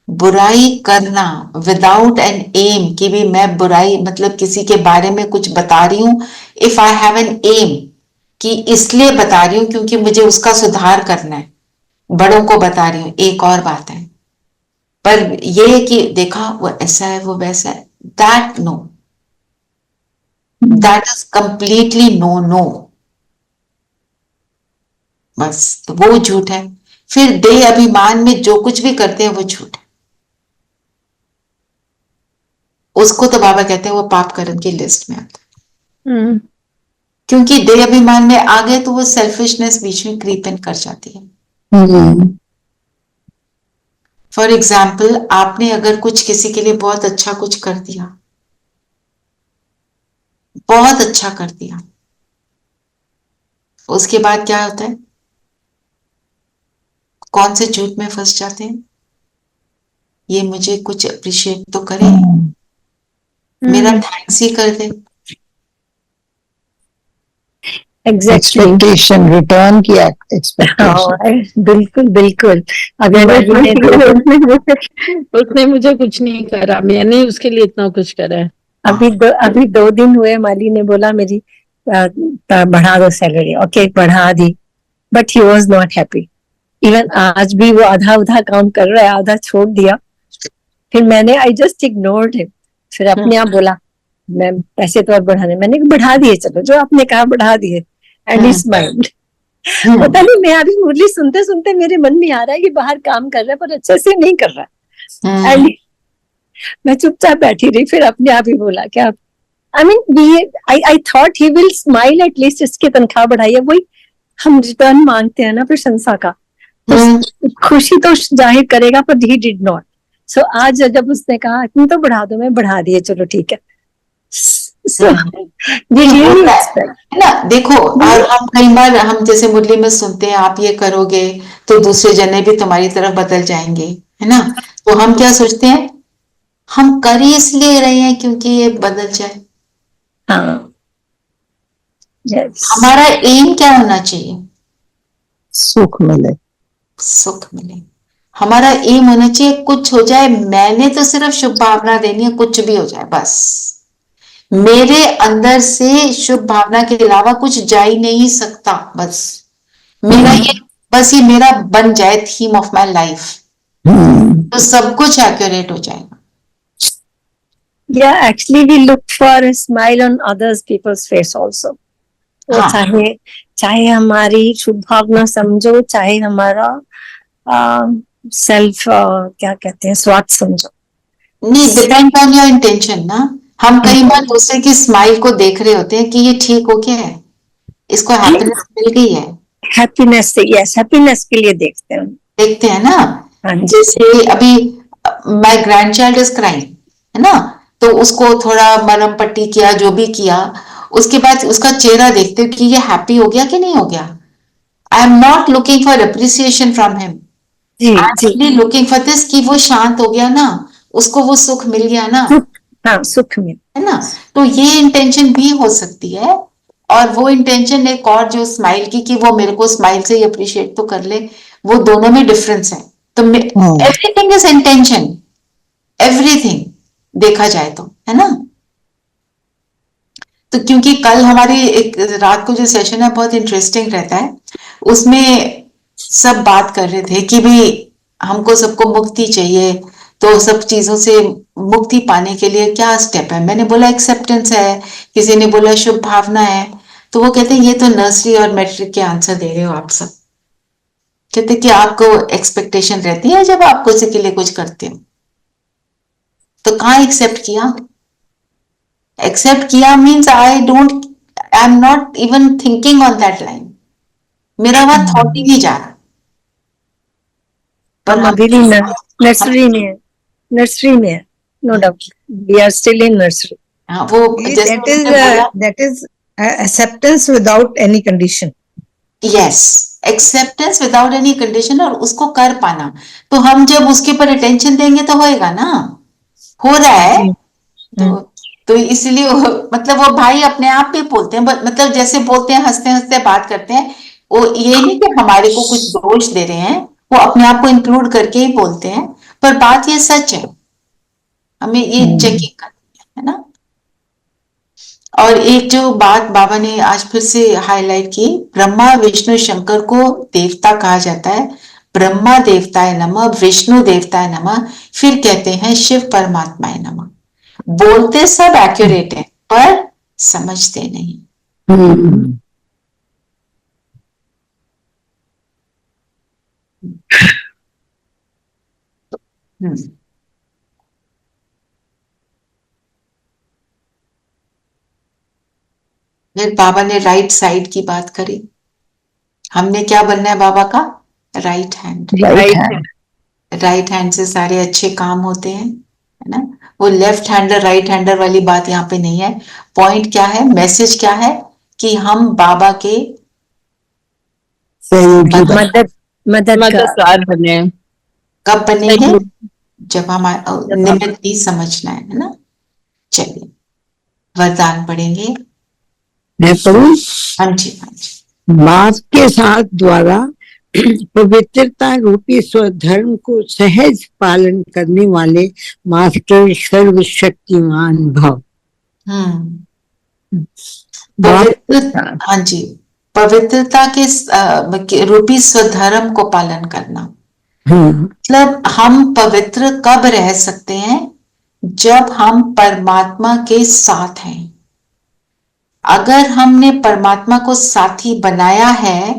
बुराई करना विदाउट एन एम कि भी मैं बुराई मतलब किसी के बारे में कुछ बता रही हूं, if I have an aim कि इसलिए बता रही हूं क्योंकि मुझे उसका सुधार करना है, बड़ों को बता रही हूं, एक और बात है। पर ये कि देखा वो ऐसा है वो वैसा है, that no, that is completely no. बस तो वो झूठ है। फिर देह अभिमान में जो कुछ भी करते हैं वो झूठ है। उसको तो बाबा कहते हैं वो पाप कर्म की लिस्ट में आता है। क्योंकि देह अभिमान में आ गए तो वो सेल्फिशनेस बीच में क्रीप इन कर जाती है। फॉर एग्जाम्पल, आपने अगर कुछ किसी के लिए बहुत अच्छा कुछ कर दिया, बहुत अच्छा कर दिया, उसके बाद क्या होता है? कौन से झूठ में फंस जाते हैं? ये मुझे कुछ अप्रिशिएट तो करे, मेरा थैंक्स ही कर दे। एक्सपेक्टेशन, रिटर्न की एक्सपेक्टेशन। बिल्कुल बिल्कुल। अगर उसने मुझे कुछ नहीं करा, मैंने उसके लिए इतना कुछ करा है। अभी 2 दिन हुए, माली ने बोला मेरी बढ़ा दो सैलरी, ओके बढ़ा दी, but he was not happy. Even आज भी वो आधा उधा काम कर रहा है, आधा छोड़ दिया। फिर मैंने आई जस्ट इग्नोर्ड हिम। फिर अपने आप बोला मैं पैसे तो और बढ़ाने, मैंने बढ़ा दिए, चलो जो आपने कहा बढ़ा दिए, एंड ही स्माइल्ड। पता नहीं, मैं अभी मुरली सुनते सुनते मेरे मन में आ रहा है कि बाहर काम कर रहा है पर अच्छे से नहीं कर रहा है। एंड मैं चुपचाप बैठी रही, फिर अपने आप ही बोला क्या, I mean I thought he will smile at least, इसकी तनख्वाह बढ़ाई है, वही हम रिटर्न मांगते हैं ना प्रशंसा का, तो खुशी तो जाहिर करेगा, पर ही डिड नॉट। सो आज जब उसने कहा तुम तो बढ़ा दो, मैं बढ़ा दिए, चलो ठीक है। ना देखो, और हम कई बार हम जैसे मुरली में सुनते हैं आप ये करोगे तो दूसरे जने भी तुम्हारी तरफ बदल जाएंगे, है ना? तो हम क्या सोचते हैं, हम कर ही इसलिए रहे हैं क्योंकि ये बदल जाए। हमारा एम क्या होना चाहिए? सुख मिले, सुख मिले। हमारा एम होना चाहिए कुछ हो जाए, मैंने तो सिर्फ शुभ भावना देनी है, कुछ भी हो जाए बस, मेरे अंदर से शुभ भावना के अलावा कुछ जा ही नहीं सकता। बस ये मेरा बन जाए थीम ऑफ माय लाइफ, तो सब कुछ एक्यूरेट हो जाएगा। Yeah, actually we look for a smile on others people's face also. तो चाहे हमारी शुभ भावना समझो, चाहे हमारा सेल्फ क्या कहते हैं स्वार्थ समझो, नहीं, डिपेंड ऑन योर इंटेंशन ना। हम कई बार दूसरे की स्माइल को देख रहे होते हैं कि ये ठीक हो गया है, इसको हैप्पीनेस मिल गई है, हैप्पीनेस से, यस, हैप्पीनेस के लिए देखते हैं ना। जैसे अभी माय ग्रैंडचाइल्ड इज क्राइंग, है ना, तो उसको थोड़ा मरहम पट्टी किया, जो भी किया, उसके बाद उसका चेहरा देखते हो कि ये हैप्पी हो गया कि नहीं हो गया। I am not looking for appreciation from him, I am looking for this कि वो शांत हो गया ना, उसको वो सुख मिल गया ना। हाँ, सुख मिल, है ना। तो ये इंटेंशन भी हो सकती है, और वो इंटेंशन एक और जो स्माइल की कि वो मेरे को स्माइल से ही अप्रिशिएट तो कर ले, वो दोनों में डिफरेंस है। तो एवरीथिंग इज इंटेंशन, एवरीथिंग देखा जाए तो, है ना। तो क्योंकि कल हमारी एक रात को जो सेशन है बहुत इंटरेस्टिंग रहता है, उसमें सब बात कर रहे थे कि भाई हमको सबको मुक्ति चाहिए, तो सब चीजों से मुक्ति पाने के लिए क्या स्टेप है। मैंने बोला एक्सेप्टेंस है, किसी ने बोला शुभ भावना है। तो वो कहते हैं ये तो नर्सरी और मैट्रिक के आंसर दे रहे हो आप सब। कहते कि आपको एक्सपेक्टेशन रहती है जब आप किसी के लिए कुछ करते हो, तो कहाँ एक्सेप्ट किया। एक्सेप्ट किया means I am not even thinking on that line, मेरा वहां थॉट ही नहीं जा रहा। पर हम अभी भी नर्सरी में है, नर्सरी में है, no doubt we are still in nursery. हाँ, वो that is acceptance without any condition. Yes, acceptance without any condition, और उसको कर पाना। तो हम जब उसके ऊपर अटेंशन देंगे तो होएगा ना, हो रहा है। तो इसलिए मतलब वो भाई अपने आप भी बोलते हैं, मतलब जैसे बोलते हैं, हंसते हंसते बात करते हैं, वो ये नहीं कि हमारे को कुछ दोष दे रहे हैं, वो अपने आप को इंक्लूड करके ही बोलते हैं। पर बात ये सच है, हमें ये चेकिंग करनी है ना। और एक जो बात बाबा ने आज फिर से हाईलाइट की, ब्रह्मा विष्णु शंकर को देवता कहा जाता है। ब्रह्मा देवताय नमः, विष्णु देवताय नमः, फिर कहते हैं शिव परमात्माय नमः। बोलते सब एक्यूरेट है, पर समझते नहीं। फिर बाबा ने राइट साइड की बात करी। हमने क्या बनना है बाबा का? Right hand. राइट हैंड से सारे अच्छे काम होते हैं, है ना। वो लेफ्ट हैंडर राइट हैंडर वाली बात यहाँ पे नहीं है। पॉइंट क्या है, मैसेज क्या है कि हम बाबा के मददगार बने। कब बनेंगे? जब हमारा निमित्त भी समझना है ना। चलिए वरदान पढ़ेंगे। मैं पढ़ूं? हाँ जी, हाँ जी। मार्ग के साथ द्वारा पवित्रता रूपी स्वधर्म को सहज पालन करने वाले मास्टर सर्वशक्तिमान भव। हाँ जी, पवित्रता के रूपी स्वधर्म को पालन करना। मतलब हम पवित्र कब रह सकते हैं? जब हम परमात्मा के साथ हैं। अगर हमने परमात्मा को साथी बनाया है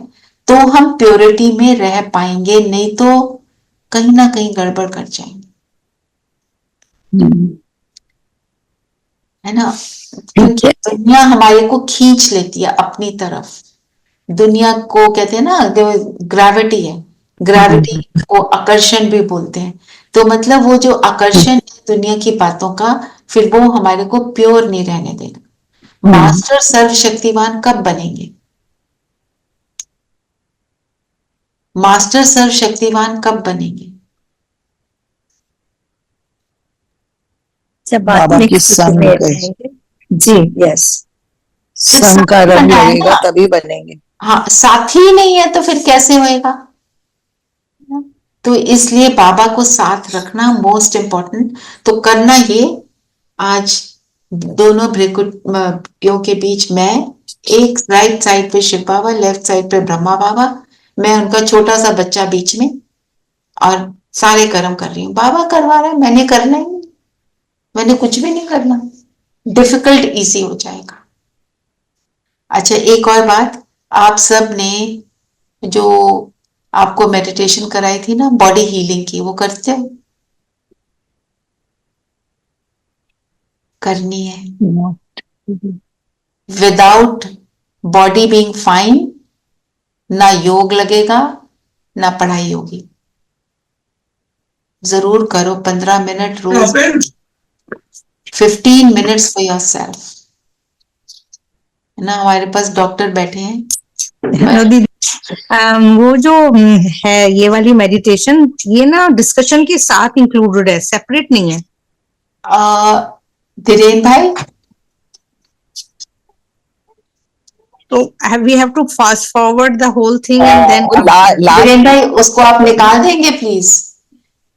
तो हम प्योरिटी में रह पाएंगे, नहीं तो कहीं ना कहीं गड़बड़ कर जाएंगे, है ना। क्योंकि दुनिया हमारे को खींच लेती है अपनी तरफ। दुनिया को कहते हैं ना, ग्रेविटी है, ग्रेविटी को आकर्षण भी बोलते हैं। तो मतलब वो जो आकर्षण है दुनिया की बातों का, फिर वो हमारे को प्योर नहीं रहने देगा। मास्टर सर्वशक्तिवान कब बनेंगे? मास्टर सर्वशक्तिवान कब बनेंगे? जब बाबा की संग जी, यस, संग का रंग लगेगा तभी बनेंगे। हाँ, साथी नहीं है तो फिर कैसे होएगा? तो इसलिए बाबा को साथ रखना मोस्ट इम्पोर्टेंट। तो करना ये, आज दोनों भ्रिकुटियों के बीच मैं, एक राइट साइड पे शिव बाबा, लेफ्ट साइड पे ब्रह्मा बाबा, मैं उनका छोटा सा बच्चा बीच में, और सारे कर्म कर रही हूँ। बाबा करवा रहा है, मैंने करना ही नहीं, मैंने कुछ भी नहीं करना। डिफिकल्ट इजी हो जाएगा। अच्छा, एक और बात, आप सब ने जो आपको मेडिटेशन कराई थी ना बॉडी हीलिंग की, वो करते हो? करनी है। विदाउट बॉडी बीइंग फाइन, ना योग लगेगा ना पढ़ाई होगी। जरूर करो 15 मिनट रोज, 15 मिनट्स फॉर योर सेल्फ, है ना। हमारे पास डॉक्टर बैठे हैं। वो जो है ये वाली मेडिटेशन, ये ना डिस्कशन के साथ इंक्लूडेड है, सेपरेट नहीं है। धीरेन भाई, तो we have to fast forward the whole thing and then come back. Dhiren भाई उसको आप निकाल देंगे प्लीज।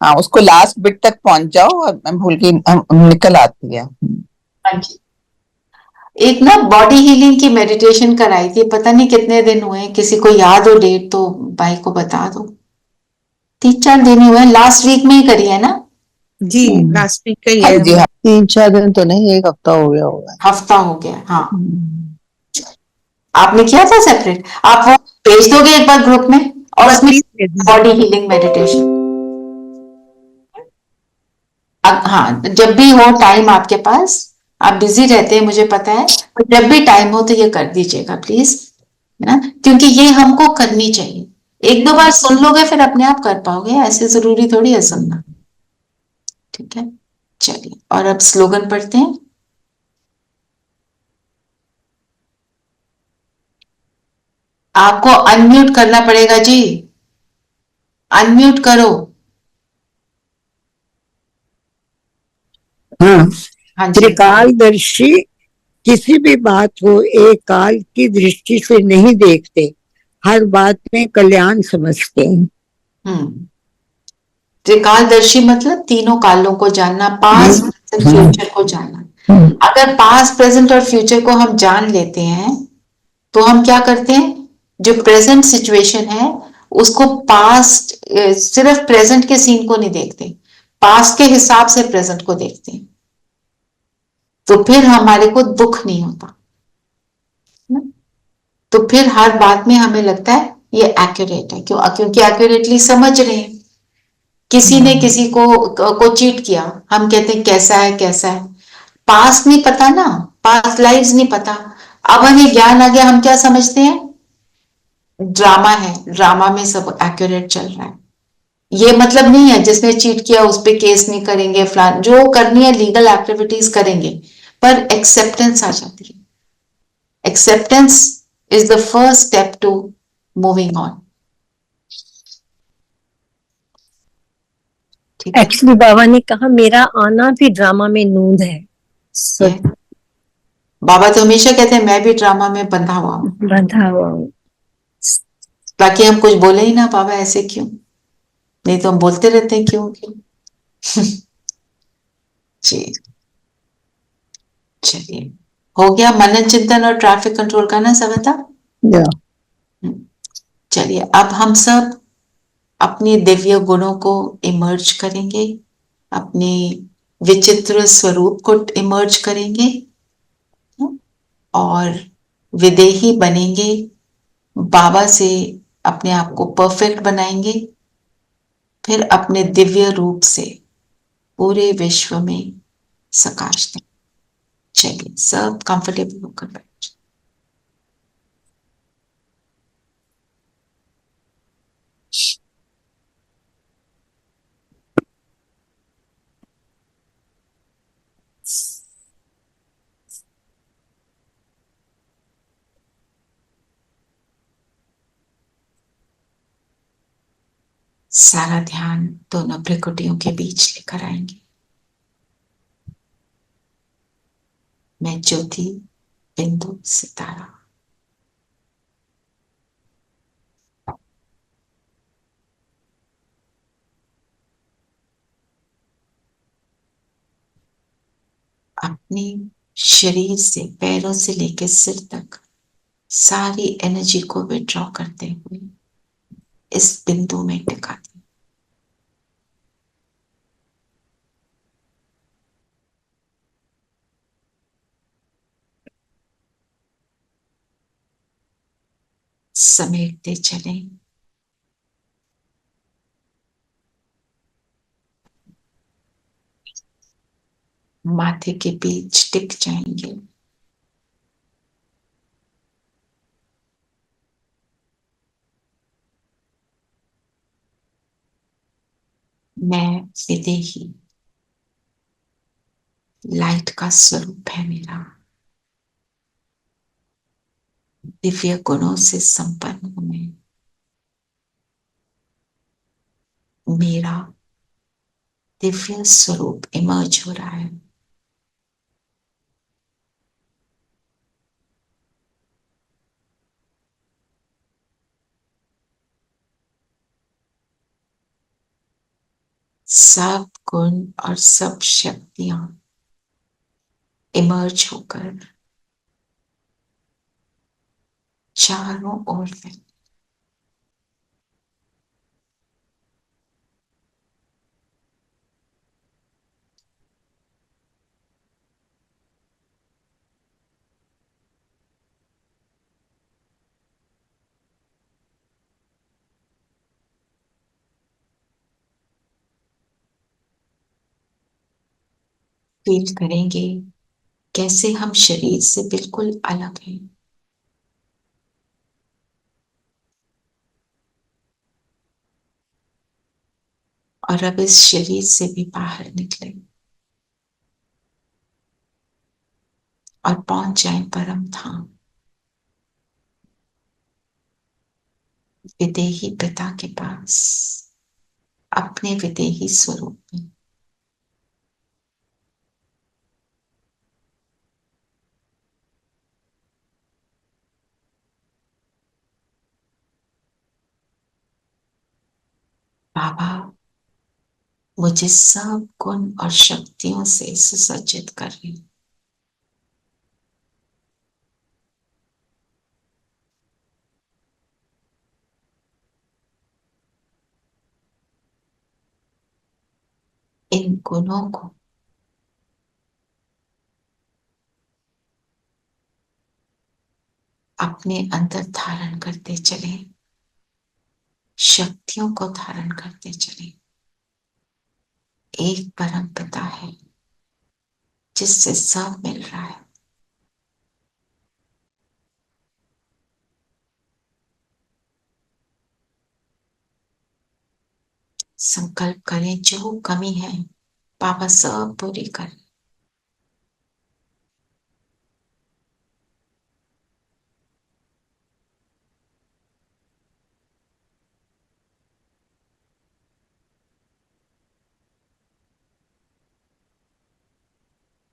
हाँ, उसको लास्ट बिट तक पहुंच जाओ और मैं भूल गई, निकल आती है। हाँ जी। एक ना बॉडी हीलिंग की मेडिटेशन कराई थी, पता नहीं कितने दिन हुए, किसी को याद हो डेट तो भाई को बता दो। 3-4 दिन हुए, लास्ट वीक में ही करी है ना? जी लास्ट वीक का ही हाँ है। जी, हाँ। 3-4 दिन तो नहीं, 1 हफ्ता हो गया होगा। हफ्ता हो गया, हाँ। आपने किया था सेपरेट, आप वो भेज दोगे एक बार ग्रुप में, और उसमें बॉडी हीलिंग मेडिटेशन। हाँ, जब भी हो टाइम आपके पास, आप बिजी रहते हैं मुझे पता है, पर जब भी टाइम हो तो ये कर दीजिएगा प्लीज, है ना, क्योंकि ये हमको करनी चाहिए। 1-2 बार सुन लोगे फिर अपने आप कर पाओगे, ऐसे जरूरी थोड़ी है सुनना। ठीक है, चलिए, और अब स्लोगन पढ़ते हैं। आपको अनम्यूट करना पड़ेगा जी, अनम्यूट करो। हाँ, हाँ जी, त्रिकालदर्शी किसी भी बात को एक काल की दृष्टि से नहीं देखते, हर बात में कल्याण समझते हैं। त्रिकालदर्शी मतलब तीनों कालों को जानना, पास्ट प्रेजेंट फ्यूचर को जानना। अगर पास्ट प्रेजेंट और फ्यूचर को हम जान लेते हैं तो हम क्या करते हैं, जो प्रेजेंट सिचुएशन है उसको पास्ट, सिर्फ प्रेजेंट के सीन को नहीं देखते, पास्ट के हिसाब से प्रेजेंट को देखते हैं, तो फिर हमारे को दुख नहीं होता ना? तो फिर हर बात में हमें लगता है ये एक्यूरेट है, क्योंकि एक्यूरेटली समझ रहे हैं। किसी ने किसी को चीट किया, हम कहते हैं कैसा है कैसा है, पास्ट नहीं पता ना, पास्ट लाइव्स नहीं पता। अब हमें ज्ञान आ गया, हम क्या समझते हैं, ड्रामा है, ड्रामा में सब एक्यूरेट चल रहा है। ये मतलब नहीं है जिसने चीट किया उस पर केस नहीं करेंगे, फलान जो करनी है लीगल एक्टिविटीज करेंगे, पर एक्सेप्टेंस आ जाती है। Acceptance is the first step to moving on. Actually बाबा ने कहा मेरा आना भी ड्रामा में नूंद है। बाबा तो हमेशा कहते हैं मैं भी ड्रामा में बंधा हुआ हूं, बंधा हुआ हूँ। बाकी हम कुछ बोले ही ना, बाबा ऐसे क्यों, नहीं तो हम बोलते रहते हैं क्यों क्यों। जी, चलिए, हो गया मनन चिंतन और ट्रैफिक कंट्रोल का ना सविता? चलिए, अब हम सब अपने दिव्य गुणों को इमर्ज करेंगे, अपने विचित्र स्वरूप को इमर्ज करेंगे, और विदेही बनेंगे, बाबा से अपने आप को परफेक्ट बनाएंगे, फिर अपने दिव्य रूप से पूरे विश्व में प्रकाश दें। चलिए, सब कंफर्टेबल होकर बैठ। सारा ध्यान दोनों भ्रिकुटियों के बीच लेकर आएंगे। मैं ज्योति, बिंदु, सितारा। अपने शरीर से, पैरों से लेकर सिर तक सारी एनर्जी को विड्रॉ करते हुए इस बिंदु में टिका दें। समेटते चलें। माथे के बीच टिक जाएंगे। मैं विदेही, लाइट का स्वरूप है मेरा, दिव्य गुणों से संपन्न हूं मैं। मेरा दिव्य स्वरूप इमर्ज हो रहा है। सब गुण और सब शक्तियां इमर्ज होकर चारों ओर फैल। फील करेंगे कैसे हम शरीर से बिल्कुल अलग हैं। और अब इस शरीर से भी बाहर निकले और पहुंच जाए परम धाम, विदेही पिता के पास, अपने विदेही स्वरूप में। बाबा मुझे सब गुण और शक्तियों से सुसज्जित कर रहे हैं। इन गुणों को अपने अंदर धारण करते चले, शक्तियों को धारण करते चले। एक परम पिता है जिससे सब मिल रहा है। संकल्प करें जो कमी है बाबा सब पूरी कर।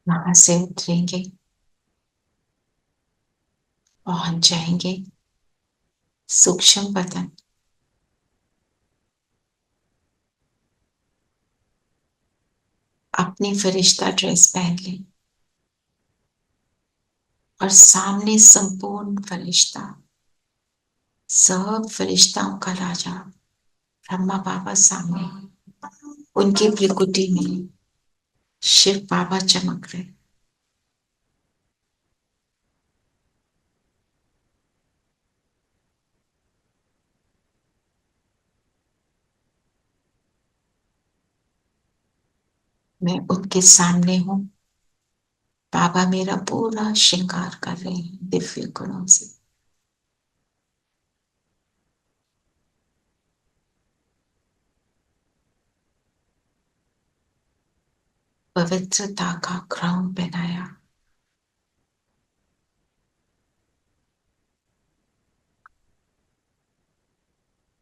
वहां से उतरेंगे, पहुंच जाएंगे सूक्ष्म बदन। अपनी फरिश्ता ड्रेस पहन लें और सामने संपूर्ण फरिश्ता, सब फरिश्ताओं का राजा ब्रह्मा बाबा सामने। उनकी भ्रिकुटी में शिव बाबा चमक रहे। मैं उनके सामने हूं। बाबा मेरा पूरा श्रृंगार कर रहे हैं दिव्य गुणों से। पवित्रता का क्राउन पहनाया।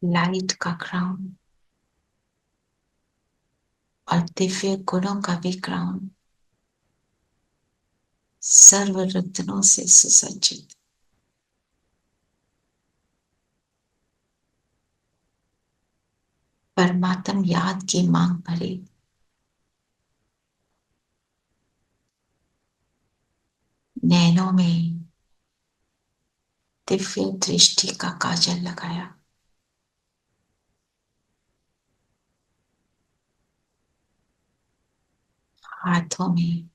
लाइट का क्राउन और दिव्य गुणों का भी क्राउन, सर्व रत्नों से सुसज्जित। परमात्म याद की मांग भरे। नैनों में दिव्य दृष्टि का काजल लगाया। हाथों में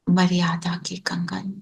मर्यादा के कंगन।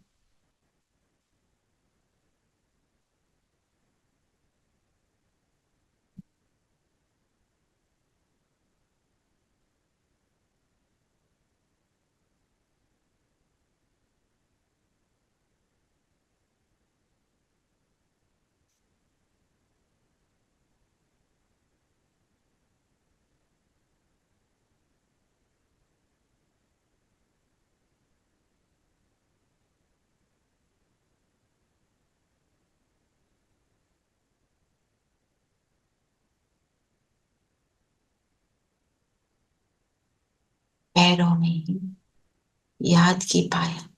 पैरों में ही याद की पायल।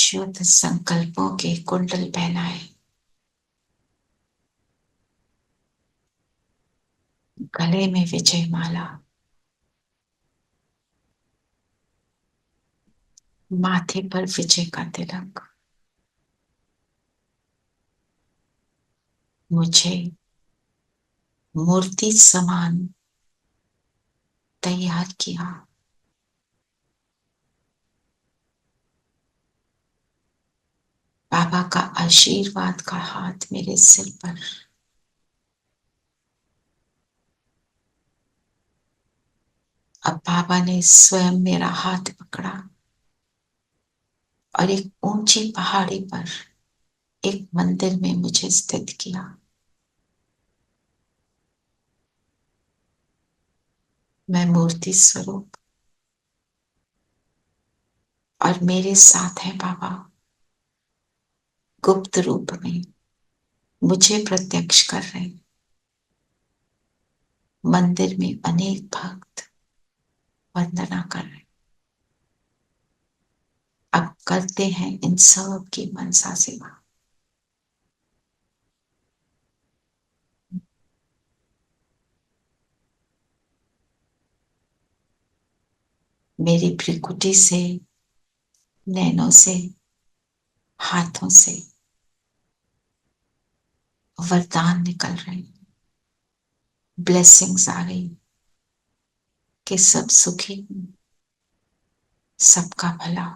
शुद्ध संकल्पों के कुंडल पहनाए, गले में विजय माला, माथे पर विजय का तिलक, मुझे मूर्ति समान तैयार किया। बाबा का आशीर्वाद का हाथ मेरे सिर पर, अब बाबा ने स्वयं मेरा हाथ पकड़ा और एक ऊंची पहाड़ी पर एक मंदिर में मुझे स्थित किया। मैं मूर्ति स्वरूप और मेरे साथ है बाबा गुप्त रूप में मुझे प्रत्यक्ष कर रहे हैं। मंदिर में अनेक भक्त वंदना कर रहे हैं। अब करते हैं इन सब की मनसा सेवा। मेरी भ्रिकुटी से, नैनों से, हाथों से वरदान निकल रहे हैं, ब्लेसिंग्स आ रही कि सब सुखी, सबका भला।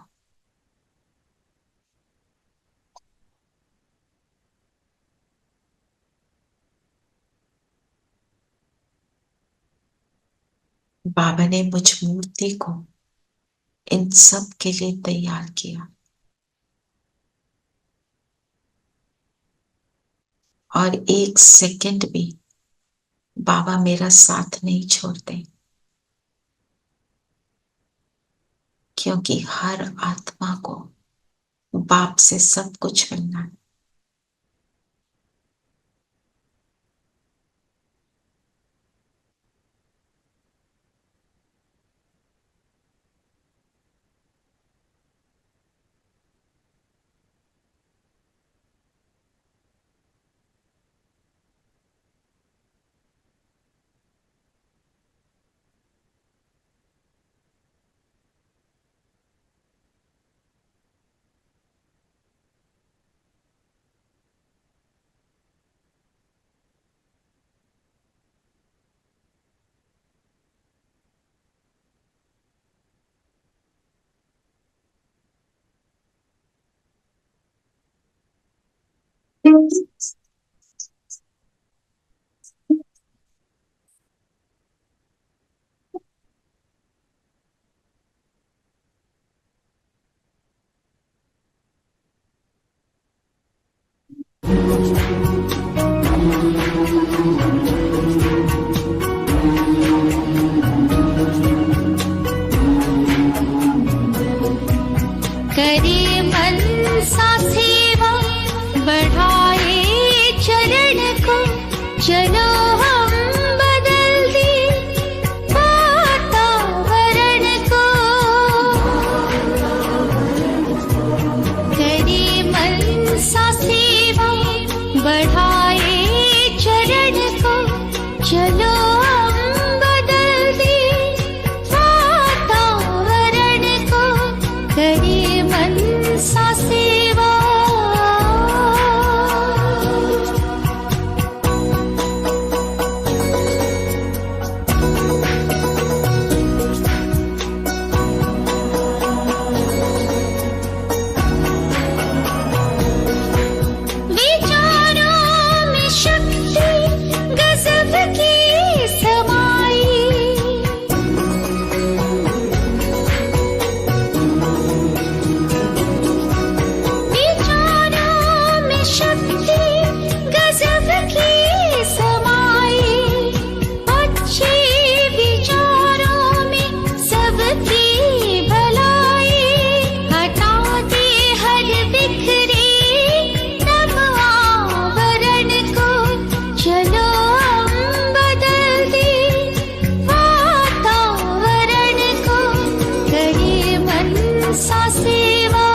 बाबा ने मुझ मूर्ति को इन सब के लिए तैयार किया और एक सेकंड भी बाबा मेरा साथ नहीं छोड़ते, क्योंकि हर आत्मा को बाप से सब कुछ मिलना है। करे मनसा सेवा, बढ़ाए चरण को, चलो हम बदल दे वातावरण को। करे मनसा सेवा, बढ़ाए चरण को, चलो हम बदल दे वातावरण को। करे मनसा सेवा। विचारों में शक्ति गजब की समाई, विचारों में शक्ति गजब की समाई। अच्छे विचारों में सबकी भलाई, हटाते हर बिखरे तम आवरण को। चलो हम बदल दे वातावरण को। करे मनसा सेवा।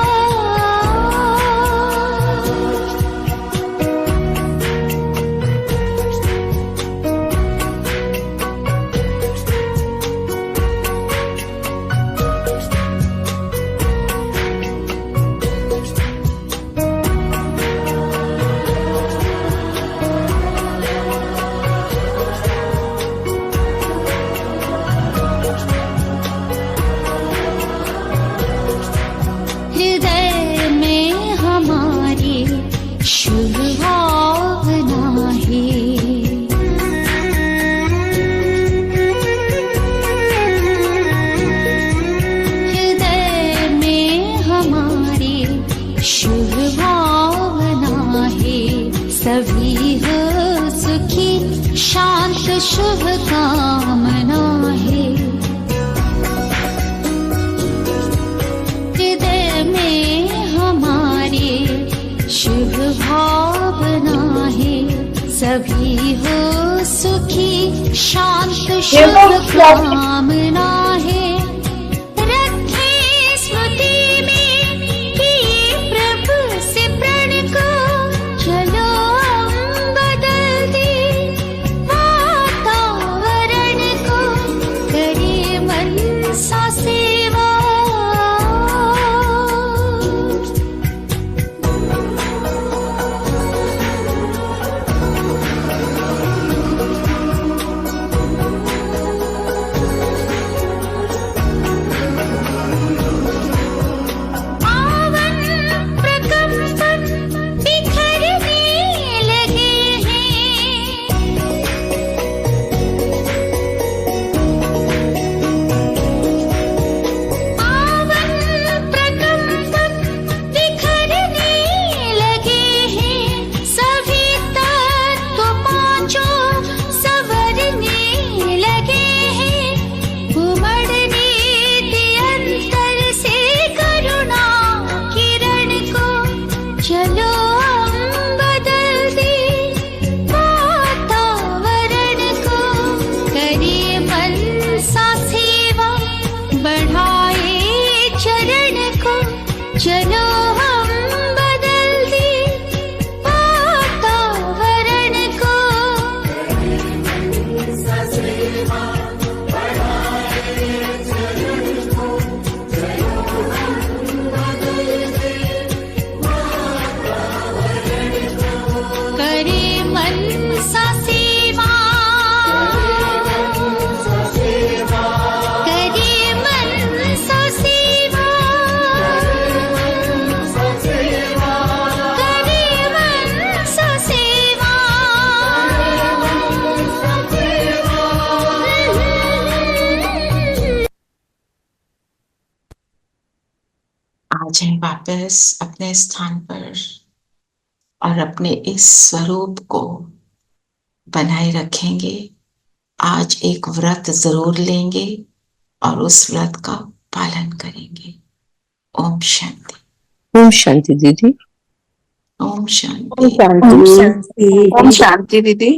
शुभ कामना है। हृदय में हमारे शुभ भावना है। सभी हो सुखी शांत शुभ कामना है। रखे स्मृति में किए प्रभु से प्रण को, चलो हम बदल दे वातावरण को, करे मन सा सेवा। पावन प्रकंपन बिखरने लगे हैं। पावन प्रकंपन बिखरने लगे हैं। सभी तत्व पांचों संवरने लगे हैं। उमड़ने दे अंतर से करुणा किरण को, चलो हम बदल दे वातावरण को, करे मन सा सेवा बढ़ाए चरण को, चलो हम बदल दे वातावरण को। करे मन सा सेवा, करे मन सा सेवा, करे मन सा सेवा। आ जाए वापस अपने स्थान पर और अपने इस स्वरूप को बनाए रखेंगे। आज एक व्रत जरूर लेंगे और उस व्रत का पालन करेंगे। ओम शांति। ओम शांति दीदी। ओम शांति। ओम शांति। शांति। ओम शांति दीदी।